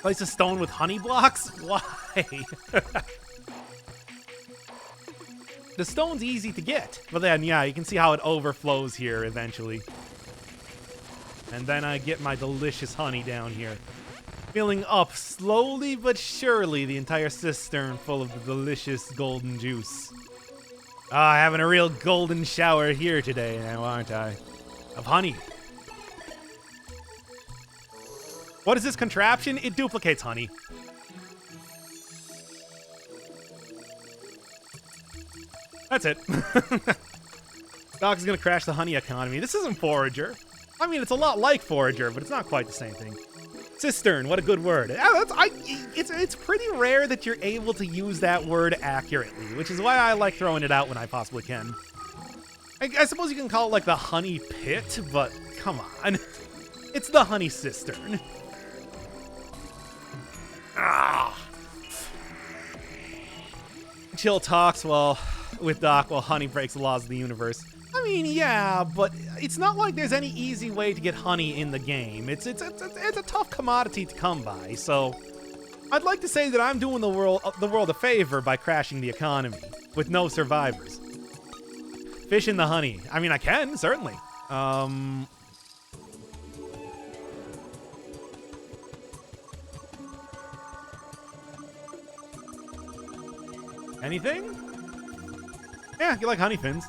Place a stone with honey blocks? Why? The stone's easy to get. But then, yeah, you can see how it overflows here eventually. And then I get my delicious honey down here. Filling up slowly but surely the entire cistern full of the delicious golden juice. Having a real golden shower here today now, aren't I? Of honey. What is this contraption? It duplicates honey. That's it. Doc is gonna crash the honey economy. This isn't Forager. I mean, it's a lot like Forager, but it's not quite the same thing. Cistern, what a good word. It's pretty rare that you're able to use that word accurately, which is why I like throwing it out when I possibly can. I suppose you can call it like the honey pit, but come on. It's the honey cistern. Chill talks with Doc while honey breaks the laws of the universe. I mean, yeah, but it's not like there's any easy way to get honey in the game. It's a tough commodity to come by, so I'd like to say that I'm doing the world a favor by crashing the economy with no survivors. Fish in the honey. I mean, I can, certainly. Anything? Yeah, you like honey fins.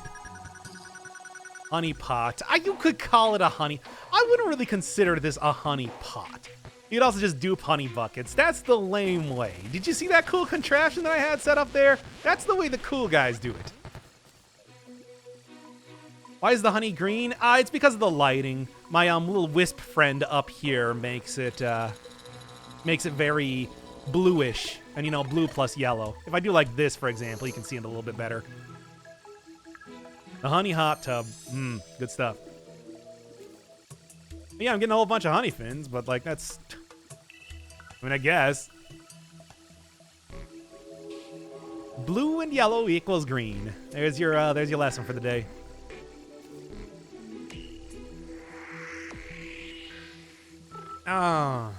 Honey pot. You could call it a honey. I wouldn't really consider this a honey pot. You'd also just dupe honey buckets. That's the lame way. Did you see that cool contraption that I had set up there? That's the way the cool guys do it. Why is the honey green? It's because of the lighting. My little wisp friend up here makes it very bluish. And you know, blue plus yellow. If I do like this, for example, you can see it a little bit better. The honey hot tub. Good stuff. Yeah, I'm getting a whole bunch of honey fins, but like that's... I mean, I guess. Blue and yellow equals green. There's your lesson for the day. I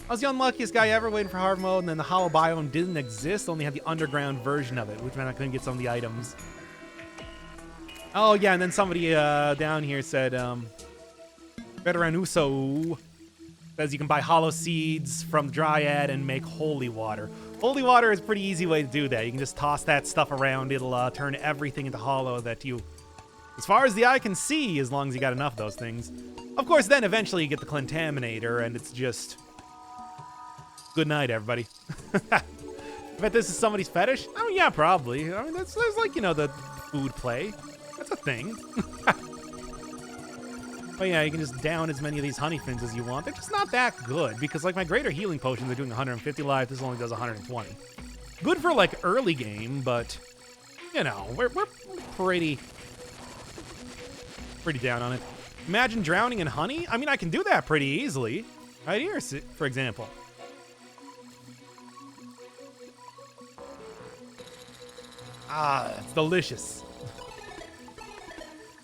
was the unluckiest guy ever waiting for hard mode, and then the hollow biome didn't exist, only had the underground version of it, which meant I couldn't get some of the items. Oh, yeah, and then somebody down here said, Veteranuso says you can buy hollow seeds from Dryad and make holy water. Holy water is a pretty easy way to do that. You can just toss that stuff around. It'll turn everything into hollow that you, as far as the eye can see, as long as you got enough of those things. Of course, then eventually you get the Clintaminator, and it's just... Good night, everybody. I bet this is somebody's fetish? I mean, yeah, probably. I mean, there's like, you know, the food play. That's a thing. Oh yeah, you can just down as many of these honey fins as you want. They're just not that good because like my greater healing potions are doing 150 life. This only does 120. Good for like early game, but you know, we're pretty down on it. Imagine drowning in honey. I mean, I can do that pretty easily. Right here, for example. Ah, it's delicious.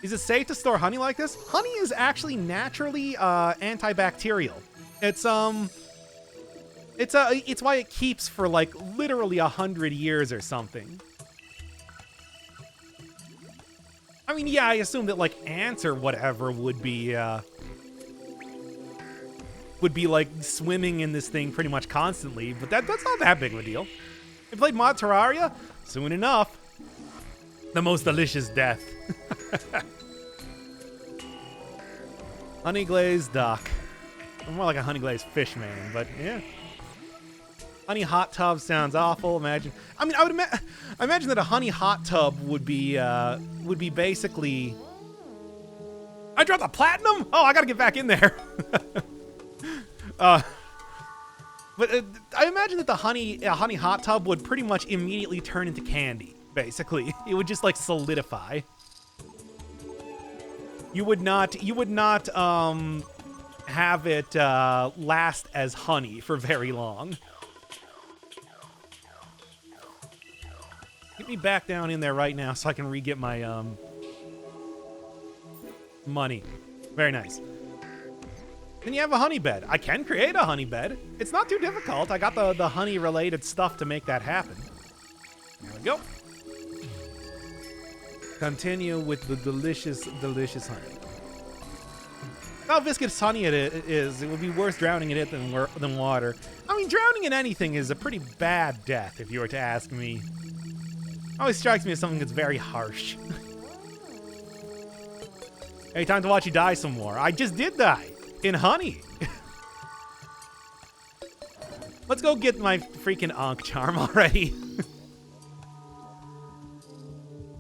Is it safe to store honey like this? Honey is actually naturally antibacterial. It's why it keeps for like literally 100 years or something. I mean, yeah, I assume that like ants or whatever would be like swimming in this thing pretty much constantly, but that's not that big of a deal. You played mod Terraria? Soon enough. The most delicious death. Honey glazed duck. I'm more like a honey glazed fish man, but yeah. Honey hot tub sounds awful. Imagine. I mean, I imagine that a honey hot tub would be basically. I dropped a platinum. Oh, I gotta get back in there. But I imagine that a honey hot tub would pretty much immediately turn into candy. Basically, it would just like solidify. You would not have it last as honey for very long. Get me back down in there right now so I can re-get my money. Very nice. Then you have a honey bed. I can create a honey bed. It's not too difficult. I got the honey-related stuff to make that happen. There we go. Continue with the delicious, delicious honey. How viscous honey it is, it would be worse drowning in it than water. I mean, drowning in anything is a pretty bad death, if you were to ask me. Always strikes me as something that's very harsh. Hey, time to watch you die some more. I just did die. In honey. Let's go get my freaking Ankh charm already.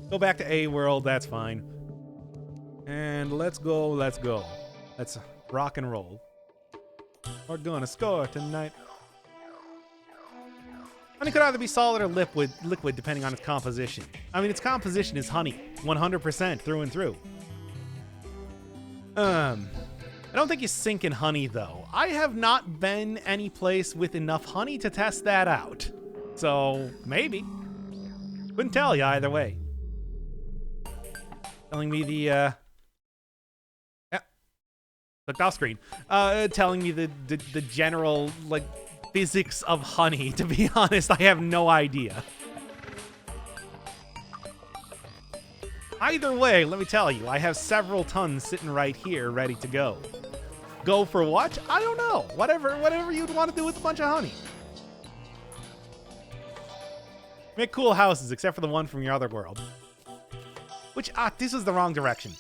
Go back to A world, that's fine. And let's go. Let's rock and roll. We're gonna score tonight. Honey could either be solid or liquid depending on its composition. I mean, its composition is honey, 100% through and through. I don't think you sink in honey, though. I have not been any place with enough honey to test that out. So, maybe. Couldn't tell you either way. Telling me the, yeah. Looked off screen. Telling me the general, like, physics of honey. To be honest, I have no idea. Either way, let me tell you, I have several tons sitting right here ready to go. Go for what? I don't know. Whatever you'd want to do with a bunch of honey. Make cool houses, except for the one from your other world. Which, this was the wrong direction.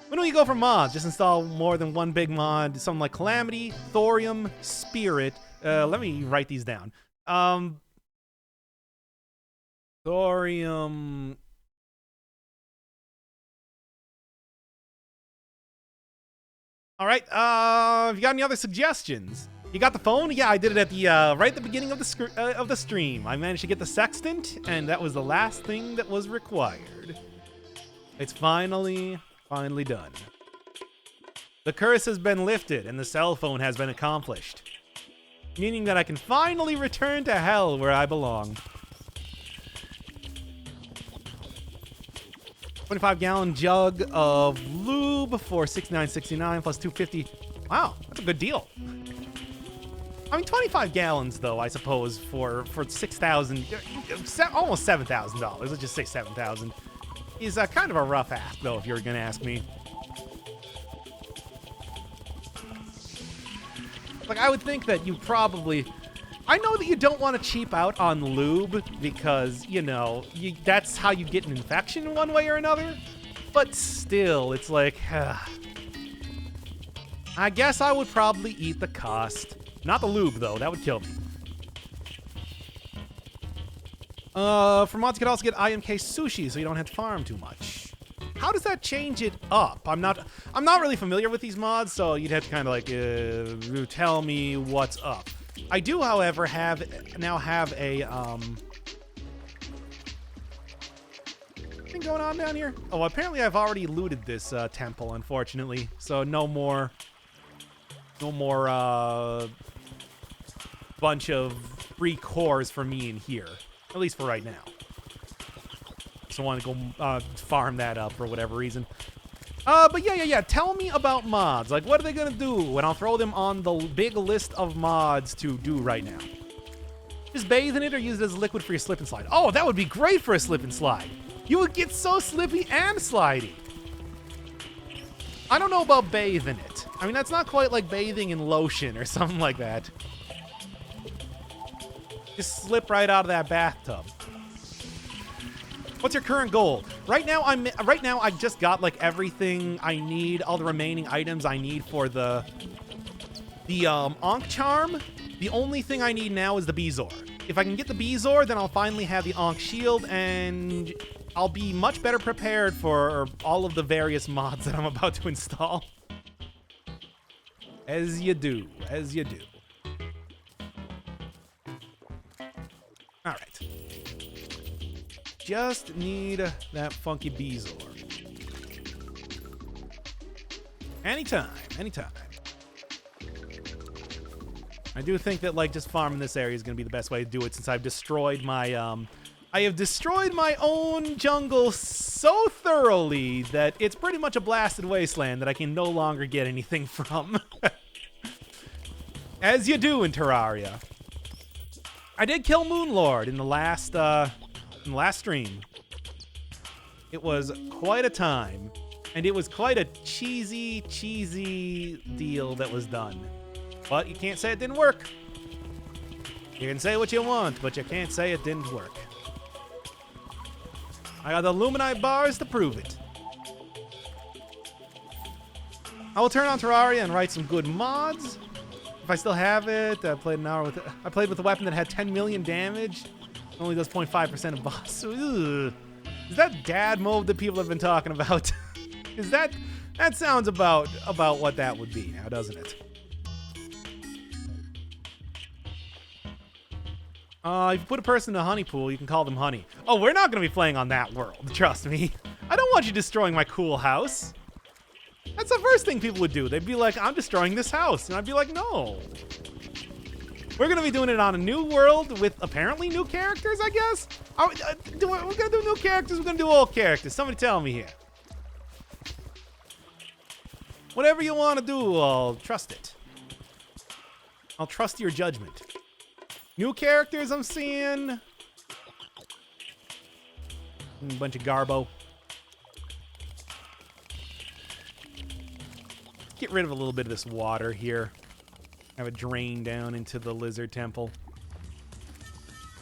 When do you go for mods? Just install more than one big mod. Something like Calamity, Thorium, Spirit. Let me write these down. Thorium... All right, if you got any other suggestions? You got the phone? Yeah, I did it at the right at the beginning of the stream. I managed to get the sextant, and that was the last thing that was required. It's finally done. The curse has been lifted, and the cell phone has been accomplished, meaning that I can finally return to hell where I belong. 25-gallon jug of lube for $69.69 plus $2.50. Wow, that's a good deal. I mean, 25 gallons, though, I suppose, for $6,000, almost $7,000. Let's just say $7,000. Is kind of a rough ask, though, if you're going to ask me. Like, I would think that you probably... I know that you don't want to cheap out on lube because, you know, that's how you get an infection one way or another. But still, it's like, I guess I would probably eat the cost. Not the lube, though. That would kill me. For mods, you could also get IMK sushi, so you don't have to farm too much. How does that change it up? I'm not really familiar with these mods, so you'd have to kind of like tell me what's up. I do, however, now have a thing going on down here. Oh, apparently I've already looted this temple, unfortunately. So no more bunch of free cores for me in here, at least for right now. So I want to go farm that up for whatever reason. But yeah. Tell me about mods. Like, what are they gonna do? And I'll throw them on the big list of mods to do right now. Just bathe in it or use it as a liquid for your slip and slide. Oh, that would be great for a slip and slide. You would get so slippy and slidey. I don't know about bathe in it. I mean, that's not quite like bathing in lotion or something like that. Just slip right out of that bathtub. What's your current goal? Right now I just got like everything I need, all the remaining items I need for the Ankh charm. The only thing I need now is the Beezor. If I can get the Beezor, then I'll finally have the Ankh shield, and I'll be much better prepared for all of the various mods that I'm about to install. As you do, as you do. All right. Just need that funky Beezor. Anytime. I do think that like just farming this area is going to be the best way to do it, since I've destroyed my I have destroyed my own jungle so thoroughly that it's pretty much a blasted wasteland that I can no longer get anything from. As you do in Terraria. I did kill Moonlord in the last stream. It was quite a time, and it was quite a cheesy deal that was done. But you can't say it didn't work. You can say what you want, but you can't say it didn't work. I got the Luminite bars to prove it. I will turn on Terraria and write some good mods. If I still have it, I played an hour with it. I played with a weapon that had 10 million damage. Only does 0.5% of boss. Ugh. Is that dad mode that people have been talking about? Is that sounds about what that would be now, doesn't it? If you put a person in a honey pool, you can call them honey. Oh, we're not going to be playing on that world. Trust me. I don't want you destroying my cool house. That's the first thing people would do. They'd be like, I'm destroying this house. And I'd be like, no. We're going to be doing it on a new world with apparently new characters, I guess? We're going to do new characters. We're going to do old characters. Somebody tell me here. Whatever you want to do, I'll trust it. I'll trust your judgment. New characters I'm seeing. A bunch of garbo. Get rid of a little bit of this water here. Have it drain down into the lizard temple.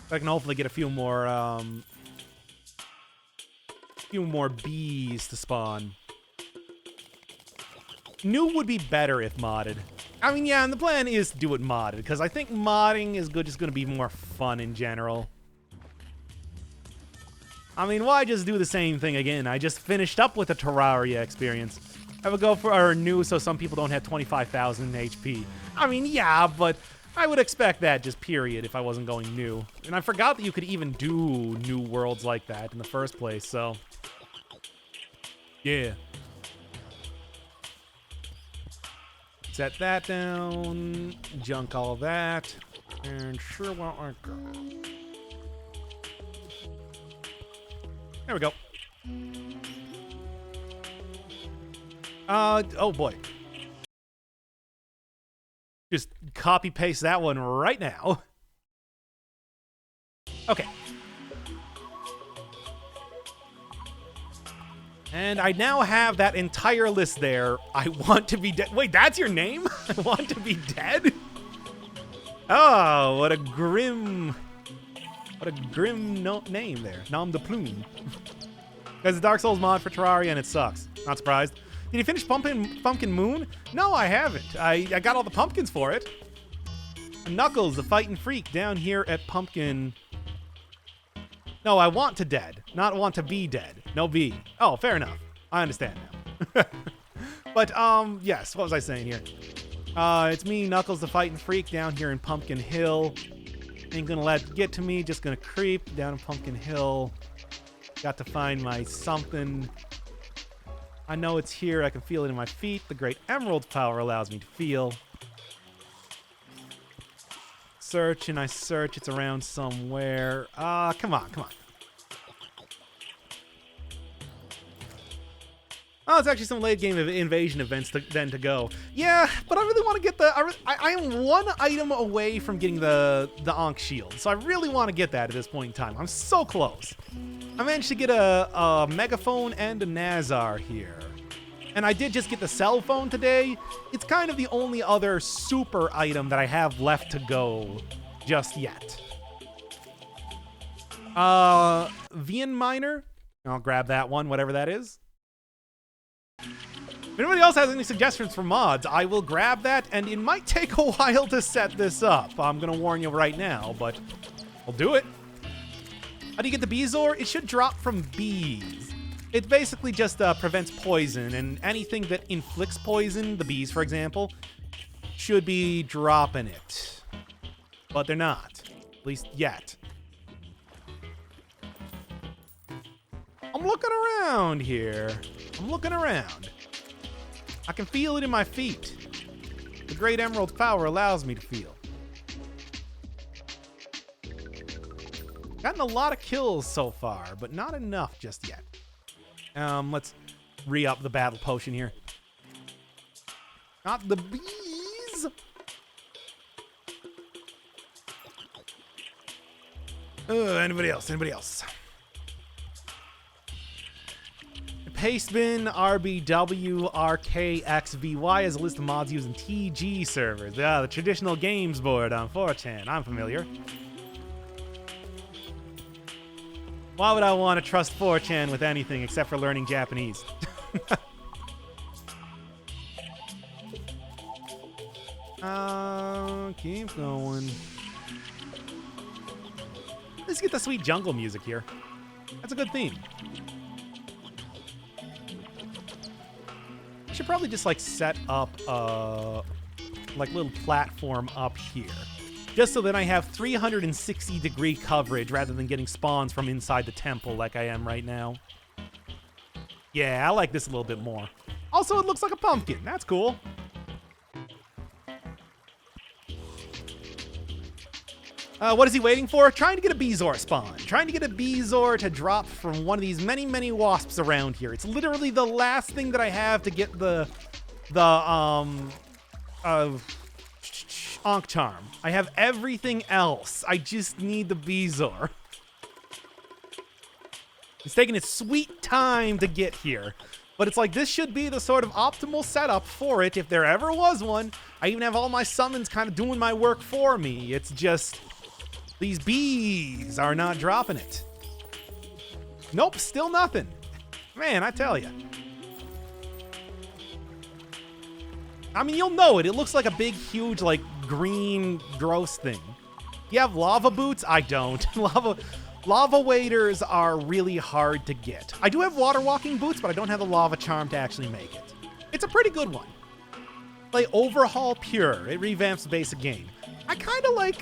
I can hopefully get a few more bees to spawn. New would be better if modded. I mean, yeah, and the plan is to do it modded, because I think modding is just going to be more fun in general. I mean, why just do the same thing again? I just finished up with the Terraria experience. Have a go for our new so some people don't have 25,000 HP. I mean, yeah, but I would expect that just period if I wasn't going new. And I forgot that you could even do new worlds like that in the first place, so... yeah. Set that down, junk all that, and sure won't work. There we go. Oh boy. Just copy paste that one right now. Okay. And I now have that entire list there. I want to be dead. Wait, that's your name? I want to be dead? Oh, what a grim name there. Nom de plume. There's a Dark Souls mod for Terraria and it sucks. Not surprised. Did you finish Pumpkin Moon? No, I haven't. I got all the pumpkins for it. Knuckles, the fighting freak, down here at Pumpkin... No, I want to dead, not want to be dead. No B. Oh, fair enough. I understand now. But, yes, what was I saying here? It's me, Knuckles the Fighting Freak, down here in Pumpkin Hill. Ain't gonna let it get to me, just gonna creep down in Pumpkin Hill. Got to find my something. I know it's here, I can feel it in my feet. The Great Emerald power allows me to feel. Search and I search, it's around somewhere. Come on. Oh, it's actually some late game invasion events then to go. Yeah, but I really want to get the... I am one item away from getting the Ankh Shield, so I really want to get that at this point in time. I'm so close. I managed to get a Megaphone and a Nazar here. And I did just get the cell phone today. It's kind of the only other super item that I have left to go just yet. Vian Miner. I'll grab that one, whatever that is. If anybody else has any suggestions for mods, I will grab that, and it might take a while to set this up. I'm going to warn you right now, but I'll do it. How do you get the Beezor? It should drop from bees. It basically just prevents poison, and anything that inflicts poison, the bees, for example, should be dropping it. But they're not. At least yet. I'm looking around here. I'm looking around. I can feel it in my feet. The Great Emerald power allows me to feel. Gotten a lot of kills so far, but not enough just yet. Let's re-up the battle potion here. Not the bees. Anybody else? Pastebin, RBW, RKXVY as a list of mods using TG servers. The traditional games board on 4chan. I'm familiar. Why would I want to trust 4chan with anything except for learning Japanese? Keep going. Let's get the sweet jungle music here. That's a good theme. I should probably just like set up a like little platform up here. Just so that I have 360-degree coverage rather than getting spawns from inside the temple like I am right now. Yeah, I like this a little bit more. Also, it looks like a pumpkin. That's cool. What is he waiting for? Trying to get a Beezor spawn. Trying to get a Beezor to drop from one of these many, many wasps around here. It's literally the last thing that I have to get the Ankh Charm. I have everything else. I just need the Beezor. It's taking its sweet time to get here. But it's like, this should be the sort of optimal setup for it if there ever was one. I even have all my summons kind of doing my work for me. It's just, these bees are not dropping it. Nope, still nothing. Man, I tell you. I mean, you'll know it. It looks like a big, huge, like, green, gross thing. You have lava boots? I don't. Lava waders are really hard to get. I do have water walking boots, but I don't have the lava charm to actually make it. It's a pretty good one. Like, Overhaul Pure. It revamps the basic game. I kind of like,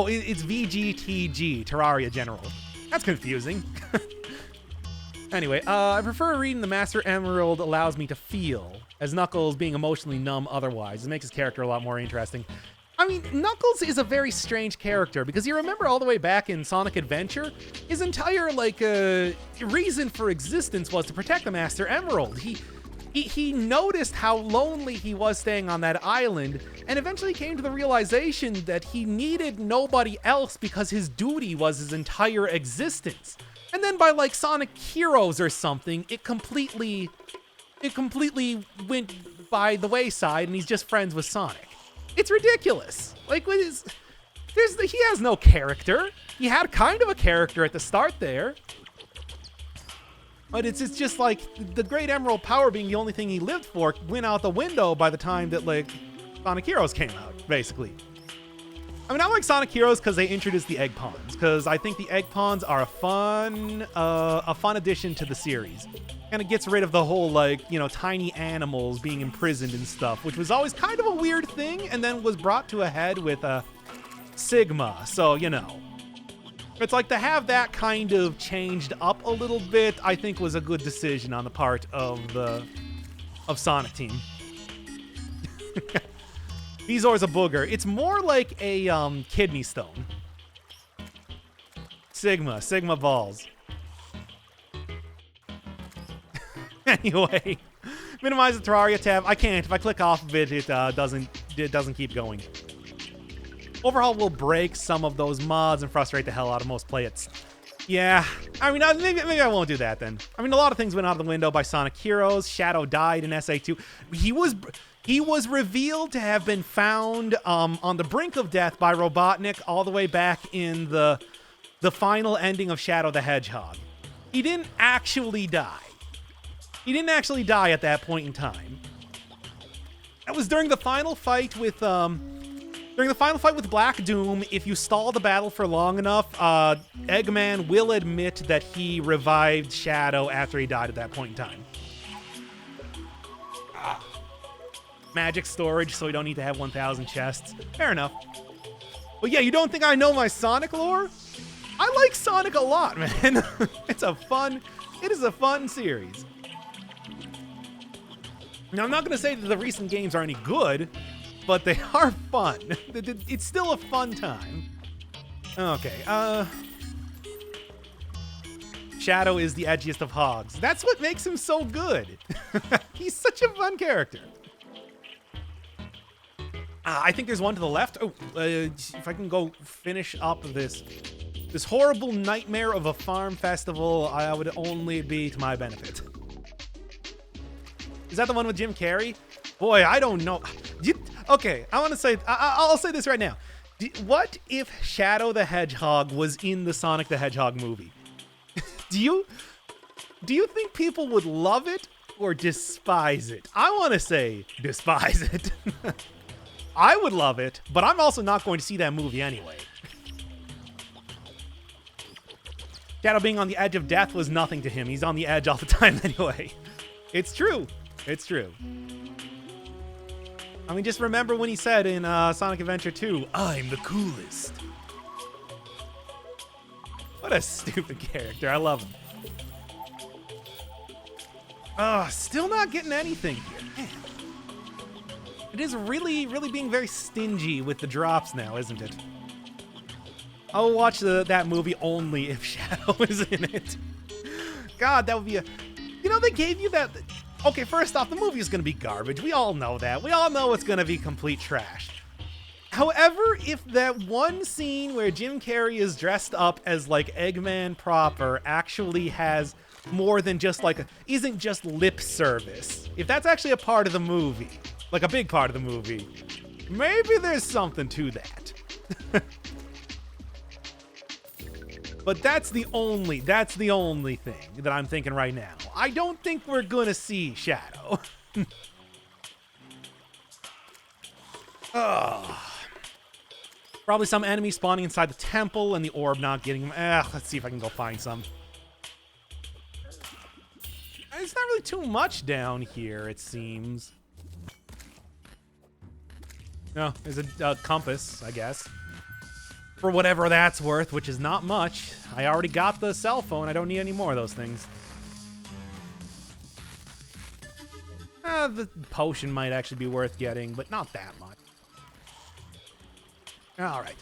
it's VGTG, Terraria General. That's confusing. Anyway, I prefer reading the Master Emerald allows me to feel, as Knuckles being emotionally numb otherwise. It makes his character a lot more interesting. I mean, Knuckles is a very strange character, because you remember all the way back in Sonic Adventure, his entire, like, reason for existence was to protect the Master Emerald. He noticed how lonely he was staying on that island, and eventually came to the realization that he needed nobody else because his duty was his entire existence. And then by, like, Sonic Heroes or something, it completely went by the wayside, and he's just friends with Sonic. It's ridiculous. Like, he has no character. He had kind of a character at the start there. But it's just like, the Great Emerald power being the only thing he lived for went out the window by the time that, like, Sonic Heroes came out, basically. I mean, I like Sonic Heroes because they introduced the egg pawns, because I think the egg pawns are a fun addition to the series. And it gets rid of the whole, like, you know, tiny animals being imprisoned and stuff, which was always kind of a weird thing, and then was brought to a head with Sigma. So, you know, it's like to have that kind of changed up a little bit, I think was a good decision on the part of Sonic Team. Bezoar's a booger. It's more like a kidney stone. Sigma balls. Anyway, minimize the Terraria tab. I can't. If I click off of it, it doesn't keep going. Overhaul will break some of those mods and frustrate the hell out of most players. Yeah, I mean, maybe I won't do that then. I mean, a lot of things went out of the window by Sonic Heroes. Shadow died in SA2. He was revealed to have been found on the brink of death by Robotnik all the way back in the final ending of Shadow the Hedgehog. He didn't actually die. He didn't actually die at that point in time. That was during the final fight with Black Doom. If you stall the battle for long enough, Eggman will admit that he revived Shadow after he died at that point in time. Magic storage, so we don't need to have 1,000 chests. Fair enough. But yeah, you don't think I know my Sonic lore? I like Sonic a lot, man. It is a fun series. Now, I'm not going to say that the recent games are any good, but they are fun. It's still a fun time. Okay, Shadow is the edgiest of hogs. That's what makes him so good. He's such a fun character. I think there's one to the left. Oh, if I can go finish up this horrible nightmare of a farm festival, I would only be to my benefit. Is that the one with Jim Carrey? Boy, I don't know. Okay, I want to say, I'll say this right now. What if Shadow the Hedgehog was in the Sonic the Hedgehog movie? Do you think people would love it or despise it? I want to say despise it. I would love it, but I'm also not going to see that movie anyway. Shadow being on the edge of death was nothing to him. He's on the edge all the time anyway. It's true. It's true. I mean, just remember when he said in Sonic Adventure 2, "I'm the coolest." What a stupid character. I love him. Still not getting anything here. Man. It is really, really being very stingy with the drops now, isn't it? I'll watch that movie only if Shadow is in it. God, that would be a... You know, they gave you that... Okay, first off, the movie is going to be garbage. We all know that. We all know it's going to be complete trash. However, if that one scene where Jim Carrey is dressed up as, like, Eggman proper actually has more than just, like, isn't just lip service, if that's actually a part of the movie, like a big part of the movie, maybe there's something to that. But that's the only thing that I'm thinking right now. I don't think we're gonna see Shadow. Probably some enemy spawning inside the temple and the orb not getting him. Let's see if I can go find some. It's not really too much down here, it seems. No, there's a compass, I guess. For whatever that's worth, which is not much. I already got the cell phone. I don't need any more of those things. The potion might actually be worth getting, but not that much. All right.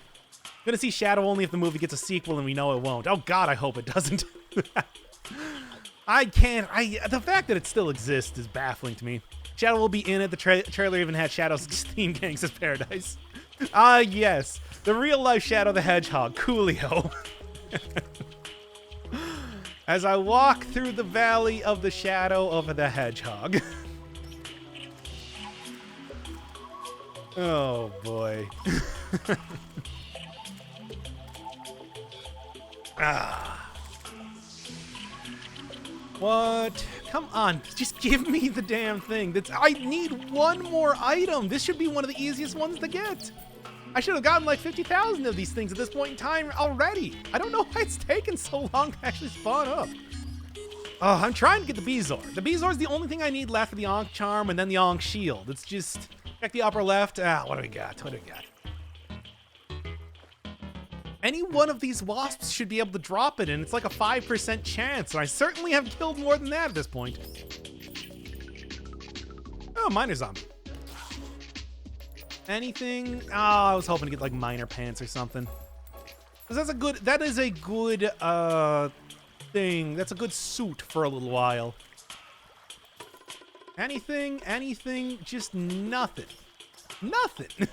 Gonna see Shadow only if the movie gets a sequel, and we know it won't. Oh God, I hope it doesn't. I can't. The fact that it still exists is baffling to me. Shadow will be in it. The trailer even had Shadow's Steam Gangsta's Paradise. Yes. The real-life Shadow the Hedgehog, Coolio. As I walk through the valley of the shadow of the hedgehog. Oh, boy. What? Come on, just give me the damn thing. I need one more item. This should be one of the easiest ones to get. I should have gotten like 50,000 of these things at this point in time already. I don't know why it's taken so long to actually spawn up. Oh, I'm trying to get the Beezor. The Beezor is the only thing I need left for the Ankh Charm and then the Ankh Shield. It's just, check the upper left. What do we got? What do we got? Any one of these wasps should be able to drop it, and it's like a 5% chance, and I certainly have killed more than that at this point. Oh, Miner Zombie. Anything? Oh, I was hoping to get like Miner Pants or something. Because that is a good thing. That's a good suit for a little while. Anything, just nothing. Nothing.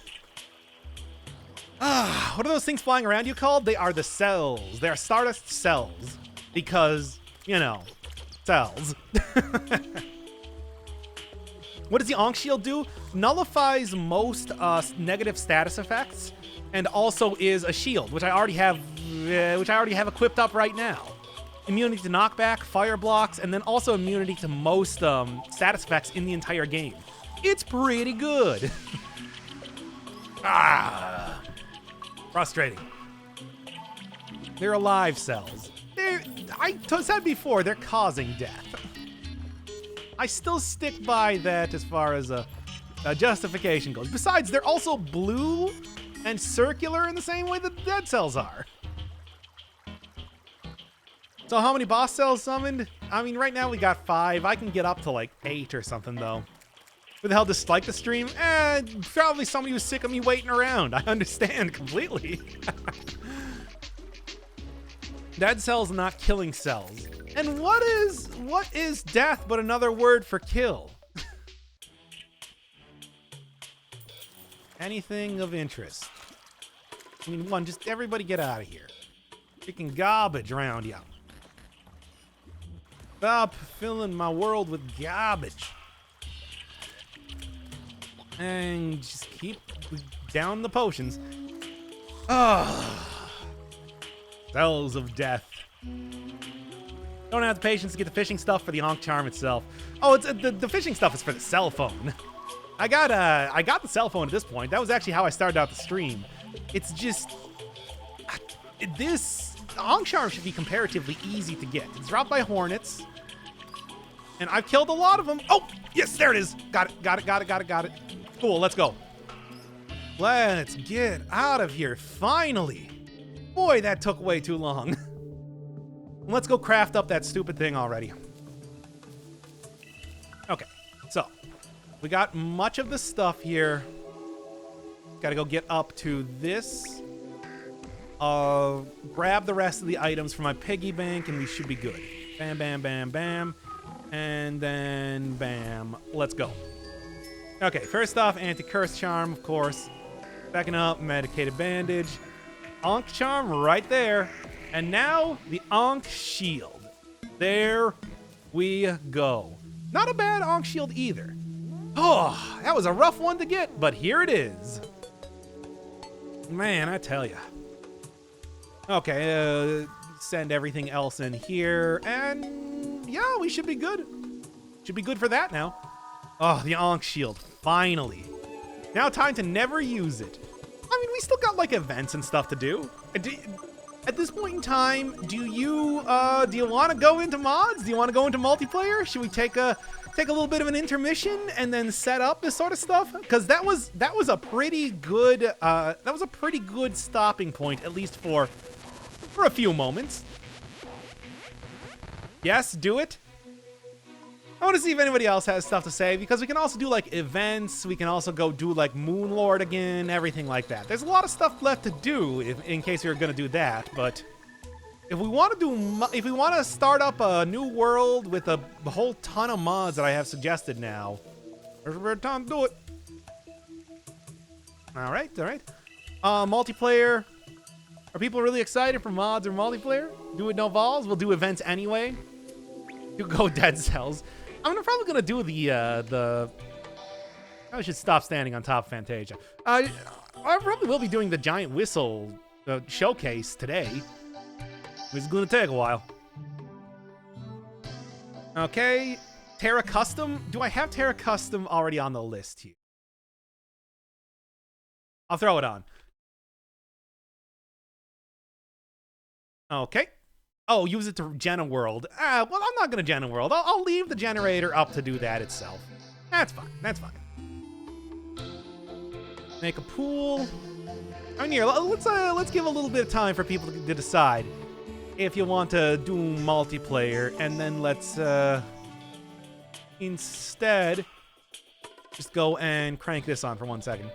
What are those things flying around you called? They are the cells. They are Stardust cells. Because, you know, cells. What does the Ankh Shield do? Nullifies most negative status effects, and also is a shield, which I already have equipped up right now. Immunity to knockback, fire blocks, and then also immunity to most status effects in the entire game. It's pretty good. Frustrating. They're alive cells. I said before, they're causing death. I still stick by that as far as a justification goes. Besides, they're also blue and circular in the same way that dead cells are. So how many boss cells summoned? I mean, right now we got 5. I can get up to like 8 or something, though. Who the hell disliked the stream? Probably somebody who's sick of me waiting around. I understand completely. Dead cells, not killing cells. And what is death but another word for kill? Anything of interest? I mean, just everybody get out of here. Freaking garbage around you. Stop filling my world with garbage. And just keep down the potions. Cells of death. Don't have the patience to get the fishing stuff for the Ankh Charm itself. Oh, it's the fishing stuff is for the cell phone. I got the cell phone at this point. That was actually how I started out the stream. It's just this Ankh Charm should be comparatively easy to get. It's dropped by hornets, and I've killed a lot of them. Oh, yes, there it is. Got it. Cool, let's go. Let's get out of here, finally. Boy, that took way too long. Let's go craft up that stupid thing already. Okay, so we got much of the stuff here. Gotta go get up to this. Grab the rest of the items from my piggy bank, and we should be good. Bam, bam, bam, bam. And then bam. Let's go. Okay, first off, anti-curse charm, of course. Backing up, medicated bandage. Ankh Charm right there. And now the Ankh Shield. There we go. Not a bad Ankh Shield either. Oh, that was a rough one to get, but here it is. Man, I tell ya. Okay, send everything else in here, and yeah, we should be good. Should be good for that now. Oh, the Ankh Shield, finally. Now time to never use it. I mean, we still got like events and stuff to do. At this point in time, do you want to go into mods? Do you want to go into multiplayer? Should we take a little bit of an intermission and then set up this sort of stuff? Because that was a pretty good stopping point, at least for a few moments. Yes, do it. I want to see if anybody else has stuff to say, because we can also do like events. We can also go do like Moonlord again, everything like that. There's a lot of stuff left to do in case we were going to do that. But if we want to start up a new world with a whole ton of mods that I have suggested now, there's a time to do it. All right. Multiplayer. Are people really excited for mods or multiplayer? Do it no vols. We'll do events anyway. You go dead cells. I'm probably gonna do the. I should stop standing on top of Fantasia. I probably will be doing the giant whistle showcase today. It's gonna take a while. Okay, Terra Custom. Do I have Terra Custom already on the list here? I'll throw it on. Okay. Oh, use it to gen a world. Well, I'm not gonna gen a world. I'll leave the generator up to do that itself. That's fine. That's fine. Make a pool. I mean, here, let's give a little bit of time for people to decide if you want to do multiplayer, and then let's instead just go and crank this on for 1 second.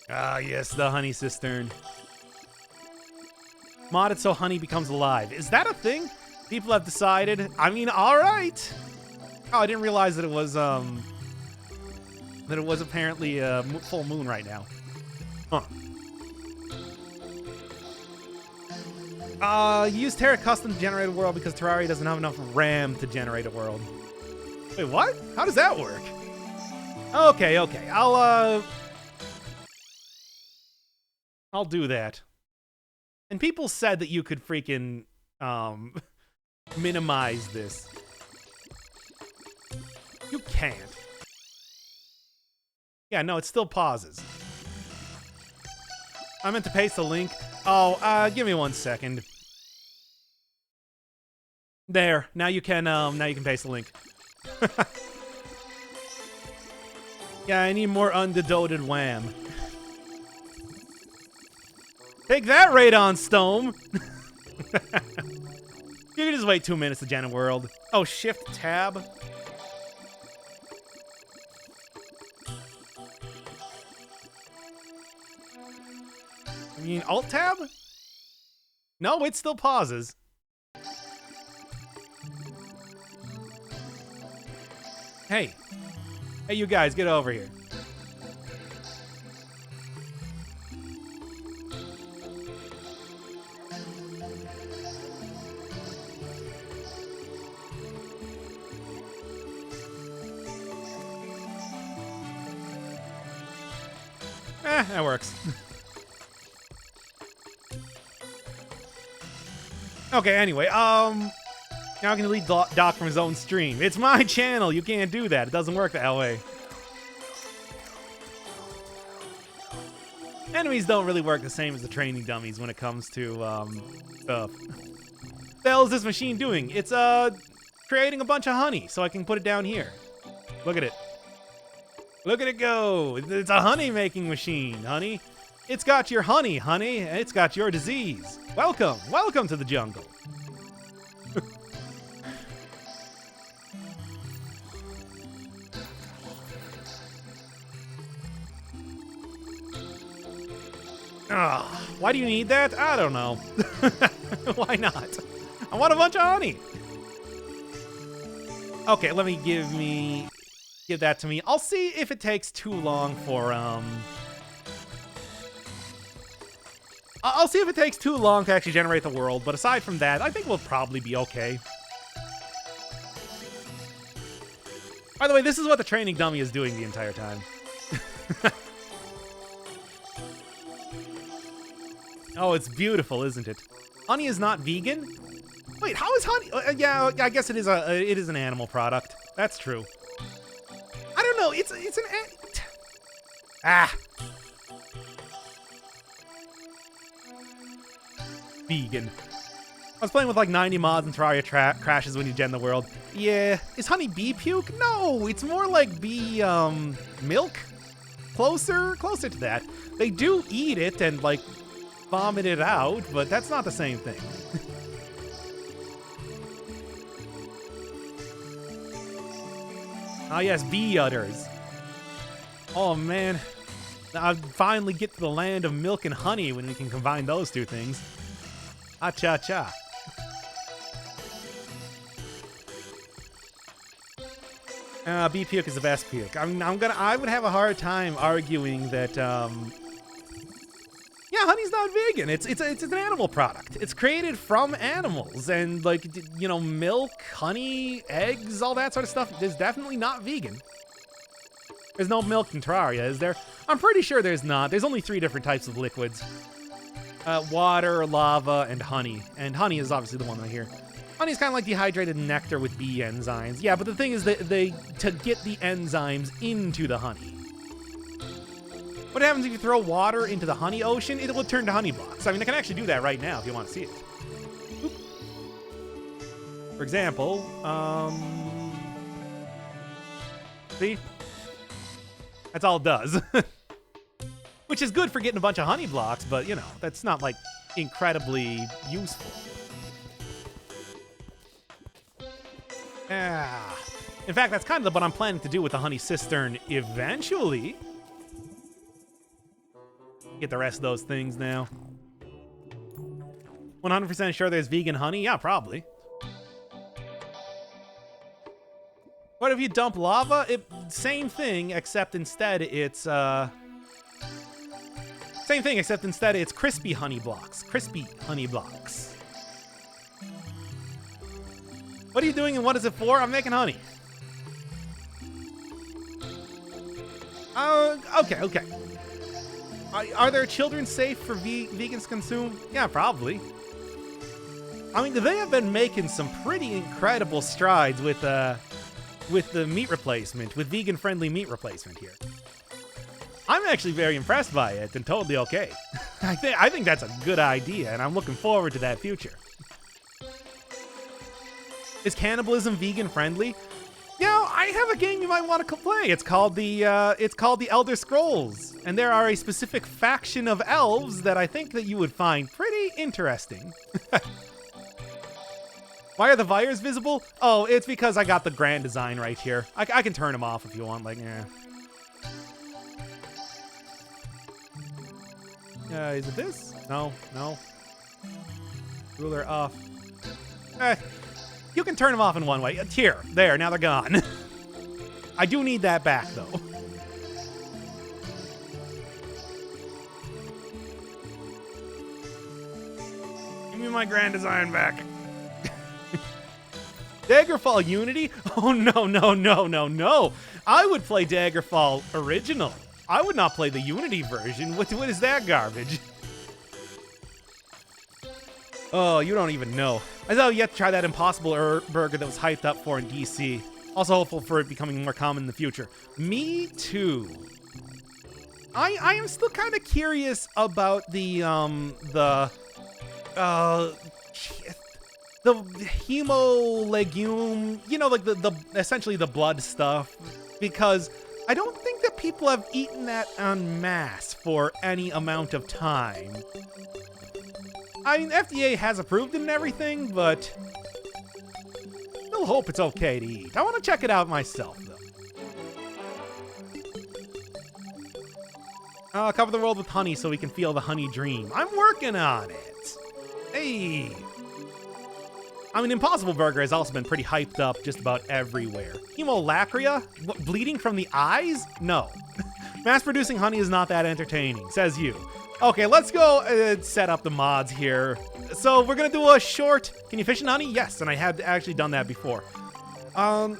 Ah, yes, the honey cistern. Modded so honey becomes alive. Is that a thing? People have decided. I mean, all right. Oh, I didn't realize that it was apparently full moon right now. Huh. Use Terra Custom to generate a world because Terraria doesn't have enough RAM to generate a world. Wait, what? How does that work? Okay. I'll do that. And people said that you could freaking minimize this. You can't. Yeah, no, it still pauses. I meant to paste the link. Oh, give me 1 second. There. Now you can paste the link. Yeah, I need more undedoted wham. Take that, Radon Stone! You can just wait 2 minutes to gen a world. Oh, shift tab. You mean alt tab? No, it still pauses. Hey, you guys, get over here. That works. Okay, anyway, now I can delete Doc from his own stream. It's my channel. You can't do that. It doesn't work that way. Enemies don't really work the same as the training dummies when it comes to stuff. What the hell is this machine doing? It's creating a bunch of honey, so I can put it down here. Look at it. Look at it go. It's a honey-making machine, honey. It's got your honey, honey. It's got your disease. Welcome. Welcome to the jungle. Why do you need that? I don't know. Why not? I want a bunch of honey. Okay, let me give that to me. I'll see if it takes too long for I'll see if it takes too long to actually generate the world, but aside from that, I think we'll probably be okay. By the way, this is what the training dummy is doing the entire time. Oh, it's beautiful, isn't it? Honey is not vegan? Wait, how is honey? Yeah, I guess it is an animal product. That's true. I don't know. It's an vegan. I was playing with like 90 mods and Terraria crashes when you gen the world. Yeah, is honey bee puke? No, it's more like bee milk. Closer to that. They do eat it and like vomit it out, but that's not the same thing. Ah, yes, bee udders. Oh, man. I'll finally get to the land of milk and honey when we can combine those two things. Ah-cha-cha. Bee puke is the best puke. I would have a hard time arguing that, yeah, honey's not vegan. It's an animal product. It's created from animals, and like, you know, milk, honey, eggs, all that sort of stuff is definitely not vegan. There's no milk in Terraria, is there? I'm pretty sure there's not. There's only 3 different types of liquids. Water, lava, and honey. And honey is obviously the one right here. Honey's kind of like dehydrated nectar with bee enzymes. Yeah, but the thing is that to get the enzymes into the honey. What happens if you throw water into the honey ocean? It will turn to honey blocks. I mean, I can actually do that right now if you want to see it. Oop. For example, see? That's all it does. Which is good for getting a bunch of honey blocks, but, you know, that's not, like, incredibly useful. Ah. In fact, that's kind of what I'm planning to do with the honey cistern eventually. Get the rest of those things now. 100% sure there's vegan honey? Yeah, probably. What if you dump lava? Same thing, except instead it's, Same thing, except instead it's crispy honey blocks. Crispy honey blocks. What are you doing and what is it for? I'm making honey. Okay. Are there children safe for vegans to consume? Yeah, probably. I mean, they have been making some pretty incredible strides with the meat replacement, with vegan-friendly meat replacement here. I'm actually very impressed by it and totally okay. I think that's a good idea, and I'm looking forward to that future. Is cannibalism vegan-friendly? You know, I have a game you might want to play. It's called the Elder Scrolls, and there are a specific faction of elves that I think that you would find pretty interesting. Why are the wires visible? Oh, it's because I got the grand design right here. I can turn them off if you want, like, is it this? No. Ruler off. You can turn them off in one way. Here, there, now they're gone. I do need that back, though. Give me my grand design back. Daggerfall Unity? Oh, no. I would play Daggerfall Original. I would not play the Unity version. What is that garbage? Oh, you don't even know. I still have yet to try that Impossible Burger that was hyped up for in DC. Also hopeful for it becoming more common in the future. Me too. I am still kind of curious about the hemo legume, you know, like the essentially the blood stuff, because I don't think that people have eaten that en masse for any amount of time. I mean, FDA has approved it and everything, but still hope it's okay to eat. I want to check it out myself, though. Cover the world with honey so we can feel the honey dream. I'm working on it. Hey. I mean, Impossible Burger has also been pretty hyped up just about everywhere. Hemolacria? What, bleeding from the eyes? No. Mass-producing honey is not that entertaining, says you. Okay, let's go set up the mods here. So we're gonna do a short... Can you fish in honey? Yes, and I had actually done that before. What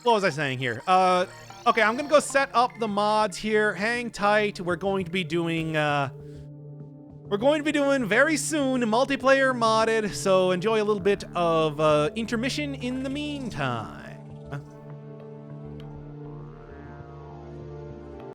was I saying here? Okay, I'm gonna go set up the mods here. Hang tight. We're going to be doing very soon multiplayer modded, so enjoy a little bit of intermission in the meantime.